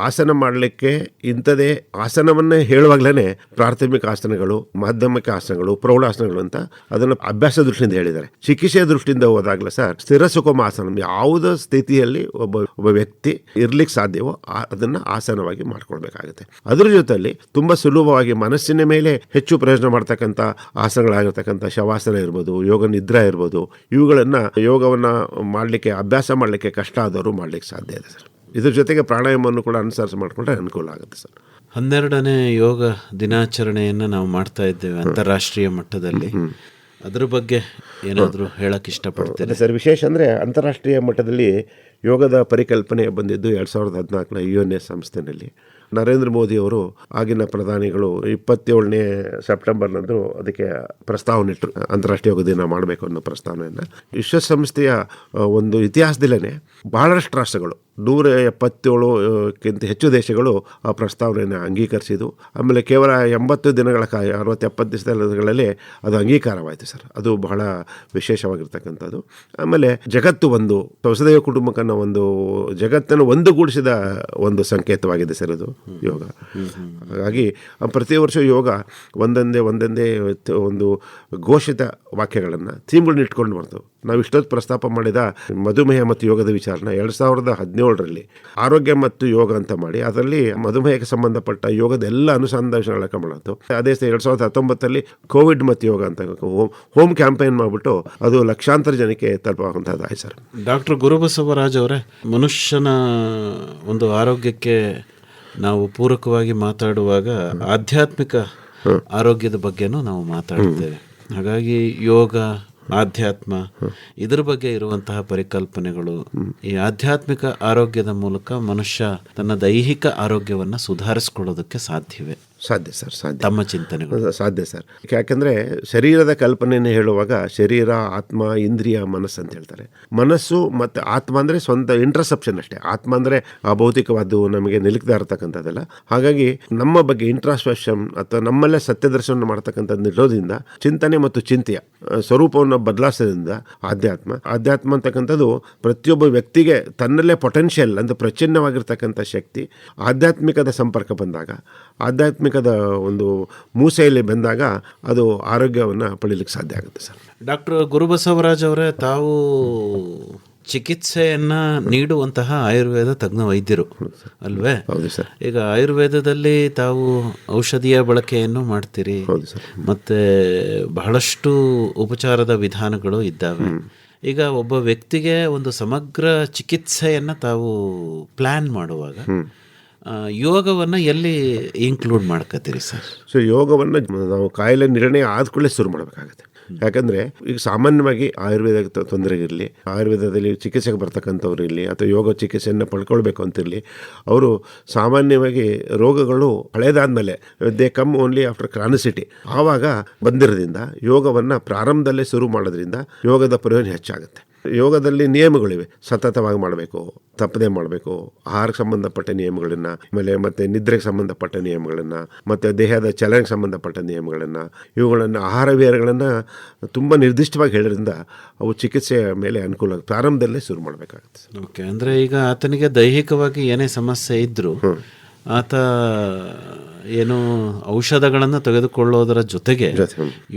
ಆಸನ ಮಾಡಲಿಕ್ಕೆ ಇಂಥದೇ ಆಸನವನ್ನೇ ಹೇಳುವಾಗಲೇ ಪ್ರಾಥಮಿಕ ಆಸನಗಳು, ಮಾಧ್ಯಮಿಕ ಆಸನಗಳು, ಪ್ರೌಢಾಸನಗಳು ಅಂತ ಅದನ್ನು ಅಭ್ಯಾಸ ದೃಷ್ಟಿಯಿಂದ ಹೇಳಿದ್ದಾರೆ. ಚಿಕಿತ್ಸೆಯ ದೃಷ್ಟಿಯಿಂದ ಹೋದಾಗಲೇ ಸರ್ ಸ್ಥಿರ ಸುಖಮ ಆಸನ, ಯಾವುದೇ ಸ್ಥಿತಿಯಲ್ಲಿ ಒಬ್ಬ ವ್ಯಕ್ತಿ ಇರ್ಲಿಕ್ಕೆ ಸಾಧ್ಯವೋ ಅದನ್ನ ಆಸನವಾಗಿ ಮಾಡ್ಕೊಳ್ಬೇಕಾಗುತ್ತೆ. ಅದ್ರ ಜೊತೆಯಲ್ಲಿ ತುಂಬಾ ಸುಲಭವಾಗಿ ಮನಸ್ಸಿನ ಮೇಲೆ ಹೆಚ್ಚು ಪ್ರಯೋಜನ ಮಾಡ್ತಕ್ಕಂಥ ಆಸನಗಳಾಗಿರ್ತಕ್ಕಂಥ ಶವಾಸನ ಇರ್ಬೋದು, ಯೋಗ ನಿದ್ರಾ ಇರ್ಬೋದು, ಇವುಗಳನ್ನ ಯೋಗವನ್ನ ಮಾಡಲಿಕ್ಕೆ ಅಭ್ಯಾಸ ಮಾಡಲಿಕ್ಕೆ ಕಷ್ಟ ಆದವರು ಮಾಡ್ಲಿಕ್ಕೆ ಸಾಧ್ಯ ಇದೆ ಸರ್. ಇದ್ರ ಜೊತೆಗೆ ಪ್ರಾಣಾಯಾಮವನ್ನು ಕೂಡ ಅನುಸರಿಸಿ ಮಾಡಿಕೊಂಡ್ರೆ ಅನುಕೂಲ ಆಗುತ್ತೆ ಸರ್. 12ನೇ ಯೋಗ ದಿನಾಚರಣೆಯನ್ನು ನಾವು ಮಾಡ್ತಾ ಇದ್ದೇವೆ ಅಂತಾರಾಷ್ಟ್ರೀಯ ಮಟ್ಟದಲ್ಲಿ. ಅದ್ರ ಬಗ್ಗೆ ಏನಾದರೂ ಹೇಳಕ್ಕೆ ಇಷ್ಟಪಡ್ತೇನೆ ಸರ್? ವಿಶೇಷ ಅಂದರೆ ಅಂತಾರಾಷ್ಟ್ರೀಯ ಮಟ್ಟದಲ್ಲಿ ಯೋಗದ ಪರಿಕಲ್ಪನೆ ಬಂದಿದ್ದು 2014ನ UNA ಸಂಸ್ಥೆಯಲ್ಲಿ. ನರೇಂದ್ರ ಮೋದಿ ಅವರು ಆಗಿನ ಪ್ರಧಾನಿಗಳು 27ನೇ ಸೆಪ್ಟೆಂಬರ್ನಂದು ಅದಕ್ಕೆ ಪ್ರಸ್ತಾವನೆ ಇಟ್ಟರು, ಅಂತಾರಾಷ್ಟ್ರೀಯ ಯೋಗ ದಿನ ಮಾಡಬೇಕು ಅನ್ನೋ ಪ್ರಸ್ತಾವನೆಯನ್ನು. ವಿಶ್ವಸಂಸ್ಥೆಯ ಒಂದು ಇತಿಹಾಸದಲ್ಲೇ ಬಹಳಷ್ಟು ರಾಷ್ಟ್ರಗಳು 177ಕ್ಕಿಂತ ಹೆಚ್ಚು ದೇಶಗಳು ಆ ಪ್ರಸ್ತಾವನೆಯನ್ನು ಅಂಗೀಕರಿಸಿದ್ದು. ಆಮೇಲೆ ಕೇವಲ 80 ದಿನಗಳ 60-70 ದಿನಗಳಲ್ಲಿ ಅದು ಅಂಗೀಕಾರವಾಯಿತು ಸರ್. ಅದು ಬಹಳ ವಿಶೇಷವಾಗಿರ್ತಕ್ಕಂಥದ್ದು. ಆಮೇಲೆ ಜಗತ್ತು ಒಂದು ವಸುದೈವ ಕುಟುಂಬಕ್ಕನ್ನು ಒಂದು ಜಗತ್ತನ್ನು ಒಂದುಗೂಡಿಸಿದ ಒಂದು ಸಂಕೇತವಾಗಿದೆ ಸರ್ ಅದು ಯೋಗ. ಹಾಗಾಗಿ ಪ್ರತಿ ವರ್ಷ ಯೋಗ ಒಂದೊಂದೇ ಒಂದು ಘೋಷಿತ ವಾಕ್ಯಗಳನ್ನು ಥೀಮ್ಗಳನ್ನ ಇಟ್ಕೊಂಡು ಬರ್ತವೆ. ನಾವು ಇಷ್ಟೊತ್ತು ಪ್ರಸ್ತಾಪ ಮಾಡಿದ ಮಧುಮೇಹ ಮತ್ತು ಯೋಗದ ವಿಚಾರನ 2017ರಲ್ಲಿ ಆರೋಗ್ಯ ಮತ್ತು ಯೋಗ ಅಂತ ಮಾಡಿ ಅದರಲ್ಲಿ ಮಧುಮೇಹಕ್ಕೆ ಸಂಬಂಧಪಟ್ಟ ಯೋಗದ ಎಲ್ಲ ಅನುಸಂಧಾನಗಳ ಮಾಡತ್ತು. ಅದೇ 2019ರಲ್ಲಿ ಕೋವಿಡ್ ಮತ್ತು ಯೋಗ ಅಂತ ಹೋಮ್ ಕ್ಯಾಂಪೇನ್ ಮಾಡಿಬಿಟ್ಟು ಅದು ಲಕ್ಷಾಂತರ ಜನಕ್ಕೆ ತಲುಪುವಂಥದ್ದಾಯ್ತು ಸರ್. ಡಾಕ್ಟರ್ ಗುರುಬಸವರಾಜ್ ಅವರೇ, ಮನುಷ್ಯನ ಒಂದು ಆರೋಗ್ಯಕ್ಕೆ ನಾವು ಪೂರಕವಾಗಿ ಮಾತಾಡುವಾಗ ಆಧ್ಯಾತ್ಮಿಕ ಆರೋಗ್ಯದ ಬಗ್ಗೆನೂ ನಾವು ಮಾತಾಡ್ತೇವೆ. ಹಾಗಾಗಿ ಯೋಗ, ಆಧ್ಯಾತ್ಮ, ಇದರ ಬಗ್ಗೆ ಇರುವಂತಹ ಪರಿಕಲ್ಪನೆಗಳು, ಈ ಆಧ್ಯಾತ್ಮಿಕ ಆರೋಗ್ಯದ ಮೂಲಕ ಮನುಷ್ಯ ತನ್ನ ದೈಹಿಕ ಆರೋಗ್ಯವನ್ನು ಸುಧಾರಿಸ್ಕೊಳ್ಳೋದಕ್ಕೆ ಸಾಧ್ಯವೇ? ಸಾಧ್ಯ ಸರ್, ಸಾಧ್ಯ. ತಮ್ಮ ಚಿಂತನೆಗಳು? ಸಾಧ್ಯ ಸರ್. ಯಾಕೆಂದರೆ ಶರೀರದ ಕಲ್ಪನೆಯನ್ನು ಹೇಳುವಾಗ ಶರೀರ, ಆತ್ಮ, ಇಂದ್ರಿಯ, ಮನಸ್ಸು ಅಂತ ಹೇಳ್ತಾರೆ. ಮನಸ್ಸು ಮತ್ತು ಆತ್ಮ ಅಂದರೆ ಸ್ವಂತ ಇಂಟ್ರಸೆಪ್ಷನ್ ಅಷ್ಟೇ. ಆತ್ಮ ಅಂದರೆ ಆ ಭೌತಿಕವಾದ್ದು ನಮಗೆ ನಿಲುಕದೇ ಇರತಕ್ಕಂಥದ್ದೆಲ್ಲ. ಹಾಗಾಗಿ ನಮ್ಮ ಬಗ್ಗೆ ಇಂಟ್ರಾಸ್ಪೆಕ್ಷನ್ ಅಥವಾ ನಮ್ಮಲ್ಲೇ ಸತ್ಯದರ್ಶನ ಮಾಡ್ತಕ್ಕಂಥದ್ದು ಇರೋದ್ರಿಂದ ಚಿಂತನೆ ಮತ್ತು ಚಿಂತೆಯ ಸ್ವರೂಪವನ್ನು ಬದಲಾಯಿಸೋದ್ರಿಂದ ಆಧ್ಯಾತ್ಮ ಅಂತಕ್ಕಂಥದ್ದು ಪ್ರತಿಯೊಬ್ಬ ವ್ಯಕ್ತಿಗೆ ತನ್ನಲ್ಲೇ ಪೊಟೆನ್ಷಿಯಲ್ ಅಂದರೆ ಪ್ರಚ್ಛನ್ನವಾಗಿರ್ತಕ್ಕಂಥ ಶಕ್ತಿ ಆಧ್ಯಾತ್ಮಿಕದ ಸಂಪರ್ಕ ಬಂದಾಗ, ಆಧ್ಯಾತ್ಮಿಕದ ಒಂದು ಮೂಸೆಯಲ್ಲಿ ಬಂದಾಗ ಅದು ಆರೋಗ್ಯವನ್ನು ಪಡೀಲಿಕ್ಕೆ ಸಾಧ್ಯ ಆಗುತ್ತೆ ಸರ್. ಡಾಕ್ಟರ್ ಗುರುಬಸವರಾಜ್ ಅವರೇ, ತಾವು ಚಿಕಿತ್ಸೆಯನ್ನ ನೀಡುವಂತಹ ಆಯುರ್ವೇದ ತಜ್ಞ ವೈದ್ಯರು ಅಲ್ವೇ? ಹೌದು ಸರ್. ಈಗ ಆಯುರ್ವೇದದಲ್ಲಿ ತಾವು ಔಷಧಿಯ ಬಳಕೆಯನ್ನು ಮಾಡ್ತೀರಿ. ಹೌದು ಸರ್. ಮತ್ತೆ ಬಹಳಷ್ಟು ಉಪಚಾರದ ವಿಧಾನಗಳು ಇದ್ದಾವೆ. ಈಗ ಒಬ್ಬ ವ್ಯಕ್ತಿಗೆ ಒಂದು ಸಮಗ್ರ ಚಿಕಿತ್ಸೆಯನ್ನು ತಾವು ಪ್ಲ್ಯಾನ್ ಮಾಡುವಾಗ ಯೋಗವನ್ನು ಎಲ್ಲಿ ಇನ್ಕ್ಲೂಡ್ ಮಾಡ್ಕೋತೀರಿ ಸರ್? ಸೊ ಯೋಗವನ್ನು ನಾವು ಕಾಯಿಲೆ ನಿರ್ಣಯ ಆದ್ಕೊಳ್ಳೆ ಶುರು ಮಾಡಬೇಕಾಗುತ್ತೆ. ಯಾಕಂದರೆ ಈಗ ಸಾಮಾನ್ಯವಾಗಿ ಆಯುರ್ವೇದ ತೊಂದರೆ ಇರಲಿ, ಆಯುರ್ವೇದದಲ್ಲಿ ಚಿಕಿತ್ಸೆಗೆ ಬರ್ತಕ್ಕಂಥವ್ರು ಇರಲಿ, ಅಥವಾ ಯೋಗ ಚಿಕಿತ್ಸೆಯನ್ನು ಪಡ್ಕೊಳ್ಬೇಕು ಅಂತಿರಲಿ, ಅವರು ಸಾಮಾನ್ಯವಾಗಿ ರೋಗಗಳು ಹಳೇದಾದ್ಮೇಲೆ they come only after chronicity ಆವಾಗ ಬಂದಿರೋದ್ರಿಂದ ಯೋಗವನ್ನು ಪ್ರಾರಂಭದಲ್ಲೇ ಶುರು ಮಾಡೋದ್ರಿಂದ ಯೋಗದ ಪ್ರಯೋಜನ ಹೆಚ್ಚಾಗುತ್ತೆ. ಯೋಗದಲ್ಲಿ ನಿಯಮಗಳಿವೆ. ಸತತವಾಗಿ ಮಾಡಬೇಕು, ತಪ್ಪದೆ ಮಾಡಬೇಕು, ಆಹಾರಕ್ಕೆ ಸಂಬಂಧಪಟ್ಟ ನಿಯಮಗಳನ್ನು, ಆಮೇಲೆ ಮತ್ತು ನಿದ್ರೆಗೆ ಸಂಬಂಧಪಟ್ಟ ನಿಯಮಗಳನ್ನು, ಮತ್ತು ದೇಹದ ಚಲನೆಗೆ ಸಂಬಂಧಪಟ್ಟ ನಿಯಮಗಳನ್ನು, ಇವುಗಳನ್ನು ಆಹಾರ ವಿಹಾರಗಳನ್ನು ತುಂಬ ನಿರ್ದಿಷ್ಟವಾಗಿ ಹೇಳೋದ್ರಿಂದ ಅವು ಚಿಕಿತ್ಸೆಯ ಮೇಲೆ ಅನುಕೂಲ ಪ್ರಾರಂಭದಲ್ಲೇ ಶುರು ಮಾಡಬೇಕಾಗುತ್ತೆ. ಓಕೆ, ಅಂದರೆ ಈಗ ಆತನಿಗೆ ದೈಹಿಕವಾಗಿ ಏನೇ ಸಮಸ್ಯೆ ಇದ್ದರೂ ಆತ ಏನು ಔಷಧಗಳನ್ನು ತೆಗೆದುಕೊಳ್ಳೋದರ ಜೊತೆಗೆ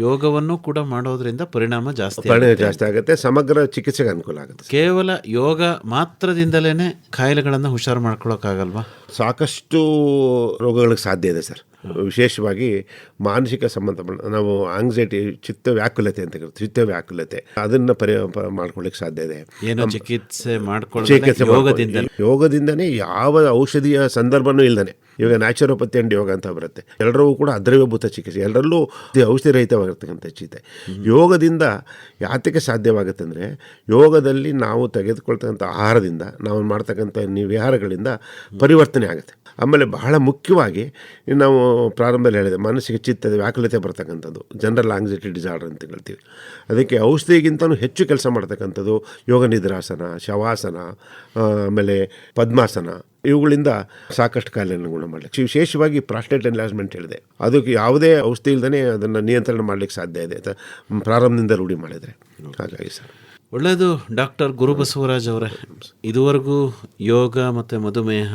ಯೋಗವನ್ನು ಕೂಡ ಮಾಡೋದ್ರಿಂದ ಪರಿಣಾಮ ಜಾಸ್ತಿ ಆಗುತ್ತೆ. ಸಮಗ್ರ ಚಿಕಿತ್ಸೆಗೆ ಅನುಕೂಲ ಆಗುತ್ತೆ. ಕೇವಲ ಯೋಗ ಮಾತ್ರದಿಂದಲೇ ಕಾಯಿಲೆಗಳನ್ನು ಹುಷಾರು ಮಾಡ್ಕೊಳ್ಳೋಕ್ಕಾಗಲ್ವಾ? ಸಾಕಷ್ಟು ರೋಗಗಳಿಗೆ ಸಾಧ್ಯ ಇದೆ ಸರ್. ವಿಶೇಷವಾಗಿ ಮಾನಸಿಕ ಸಂಬಂಧ ನಾವು ಆಂಗ್ಸೈಟಿ, ಚಿತ್ತ ವ್ಯಾಕುಲತೆ ಅಂತ ಕರಿತೀವಿ. ಚಿತ್ತ ವ್ಯಾಕುಲತೆ ಅದನ್ನು ಮಾಡ್ಕೊಳ್ಳಿಕ್ಕೆ ಸಾಧ್ಯ ಇದೆ. ಏನು ಚಿಕಿತ್ಸೆ ಮಾಡ್ಕೊಳ್ಳೋದ್ರಿಂದ ಯೋಗದಿಂದನೇ ಯಾವ ಔಷಧಿಯ ಸಂದರ್ಭನೂ ಇಲ್ಲದೇ ಇವಾಗ ನ್ಯಾಚುರೋಪತಿ ಅಂಡ್ ಯೋಗ ಅಂತ ಬರುತ್ತೆ. ಎಲ್ಲರಿಗೂ ಕೂಡ ಅದ್ರವ್ಯಭೂತ ಚಿಕಿತ್ಸೆ, ಎಲ್ಲರಲ್ಲೂ ಔಷಧಿ ರಹಿತವಾಗಿರ್ತಕ್ಕಂಥ ಚಿತೆ. ಯೋಗದಿಂದ ಯಾತಕ್ಕೆ ಸಾಧ್ಯವಾಗುತ್ತೆ ಅಂದರೆ ಯೋಗದಲ್ಲಿ ನಾವು ತೆಗೆದುಕೊಳ್ತಕ್ಕಂಥ ಆಹಾರದಿಂದ, ನಾವು ಮಾಡ್ತಕ್ಕಂಥ ವಿಹಾರಗಳಿಂದ ಪರಿವರ್ತನೆ ಆಗುತ್ತೆ. ಆಮೇಲೆ ಬಹಳ ಮುಖ್ಯವಾಗಿ ನಾವು ಪ್ರಾರಂಭದಲ್ಲಿ ಹೇಳಿದೆ, ಮನಸ್ಸಿಗೆ ಚಿತ್ತದ ವ್ಯಾಕುಲತೆ ಬರ್ತಕ್ಕಂಥದ್ದು ಜನರಲ್ ಆಂಗ್ಸೈಟಿ ಡಿಸಾರ್ಡರ್ ಅಂತ ಹೇಳ್ತೀವಿ. ಅದಕ್ಕೆ ಔಷಧಿಗಿಂತಲೂ ಹೆಚ್ಚು ಕೆಲಸ ಮಾಡ್ತಕ್ಕಂಥದ್ದು ಯೋಗ ನಿದ್ರಾಸನ, ಶವಾಸನ, ಆಮೇಲೆ ಪದ್ಮಾಸನ, ಇವುಗಳಿಂದ ಸಾಕಷ್ಟು ಕಾಯಿಲೆಗಳನ್ನು ಗುಣ ಮಾಡಲಿಕ್ಕೆ, ವಿಶೇಷವಾಗಿ ಪ್ರಾಸ್ಟೇಟ್ ಎನ್ಲಾರ್ಜ್ಮೆಂಟ್ ಹೇಳಿದೆ, ಅದಕ್ಕೆ ಯಾವುದೇ ಔಷಧಿ ಇಲ್ಲದೇ ಅದನ್ನು ನಿಯಂತ್ರಣ ಮಾಡಲಿಕ್ಕೆ ಸಾಧ್ಯ ಇದೆ ಪ್ರಾರಂಭದಿಂದ ರೂಢಿ ಮಾಡಿದರೆ. ಹಾಗಾಗಿ ಸರ್ ಒಳ್ಳೆಯದು. ಡಾಕ್ಟರ್ ಗುರುಬಸವರಾಜ್ ಅವರೇ, ಇದುವರೆಗೂ ಯೋಗ ಮತ್ತು ಮಧುಮೇಹ,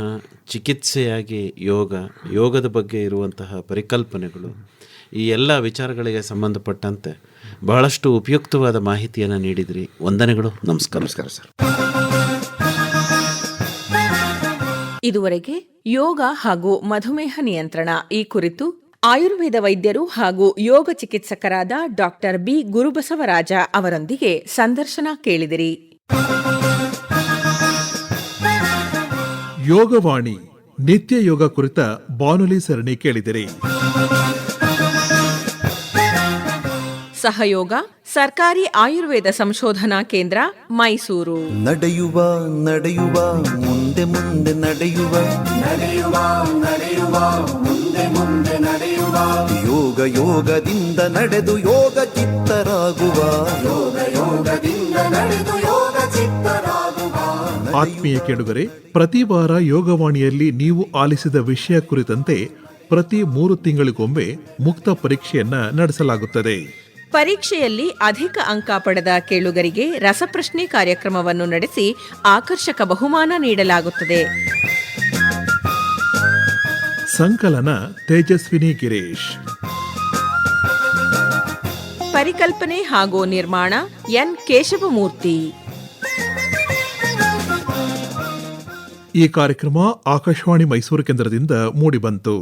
ಚಿಕಿತ್ಸೆಯಾಗಿ ಯೋಗದ ಬಗ್ಗೆ ಇರುವಂತಹ ಪರಿಕಲ್ಪನೆಗಳು, ಈ ಎಲ್ಲ ವಿಚಾರಗಳಿಗೆ ಸಂಬಂಧಪಟ್ಟಂತೆ ಬಹಳಷ್ಟು ಉಪಯುಕ್ತವಾದ ಮಾಹಿತಿಯನ್ನು ನೀಡಿದ್ರಿ. ವಂದನೆಗಳು. ನಮಸ್ಕಾರ. ನಮಸ್ಕಾರ ಸರ್. ಇದುವರೆಗೆ ಯೋಗ ಹಾಗೂ ಮಧುಮೇಹ ನಿಯಂತ್ರಣ ಈ ಕುರಿತು ಆಯುರ್ವೇದ ವೈದ್ಯರು ಹಾಗೂ ಯೋಗ ಚಿಕಿತ್ಸಕರಾದ ಡಾಕ್ಟರ್ ಬಿ ಗುರುಬಸವರಾಜ ಅವರೊಂದಿಗೆ ಸಂದರ್ಶನ ಕೇಳಿದಿರಿ. ಯೋಗವಾಣಿ ನಿತ್ಯ ಯೋಗ ಕುರಿತ ಬಾನುಲಿ ಸರಣಿ ಕೇಳಿದಿರಿ. ಸಹಯೋಗ ಸರ್ಕಾರಿ ಆಯುರ್ವೇದ ಸಂಶೋಧನಾ ಕೇಂದ್ರ, ಮೈಸೂರು. ನಡೆಯುವ ಮುಂದೆ ಮುಂದೆ ನಡೆಯುವ ಯೋಗದಿಂದ ನಡೆದು ಯೋಗ ಚಿತ್ತರಾಗುವ. ಆತ್ಮೀಯ ಕೇಳುಗರೆ, ಪ್ರತಿ ವಾರ ಯೋಗವಾಣಿಯಲ್ಲಿ ನೀವು ಆಲಿಸಿದ ವಿಷಯ ಕುರಿತಂತೆ ಪ್ರತಿ 3 ತಿಂಗಳಿಗೊಮ್ಮೆ ಮುಕ್ತ ಪರೀಕ್ಷೆಯನ್ನ ನಡೆಸಲಾಗುತ್ತದೆ. ಪರೀಕ್ಷೆಯಲ್ಲಿ ಅಧಿಕ ಅಂಕ ಪಡೆದ ಕೇಳುಗರಿಗೆ ರಸಪ್ರಶ್ನೆ ಕಾರ್ಯಕ್ರಮವನ್ನು ನಡೆಸಿ ಆಕರ್ಷಕ ಬಹುಮಾನ ನೀಡಲಾಗುತ್ತದೆ. ಸಂಕಲನ ತೇಜಸ್ವಿನಿ ಗಿರೀಶ್. ಪರಿಕಲ್ಪನೆ ಹಾಗೂ ನಿರ್ಮಾಣ ಎನ್ ಕೇಶವಮೂರ್ತಿ. ಈ ಕಾರ್ಯಕ್ರಮ ಆಕಾಶವಾಣಿ ಮೈಸೂರು ಕೇಂದ್ರದಿಂದ ಮೂಡಿಬಂತು.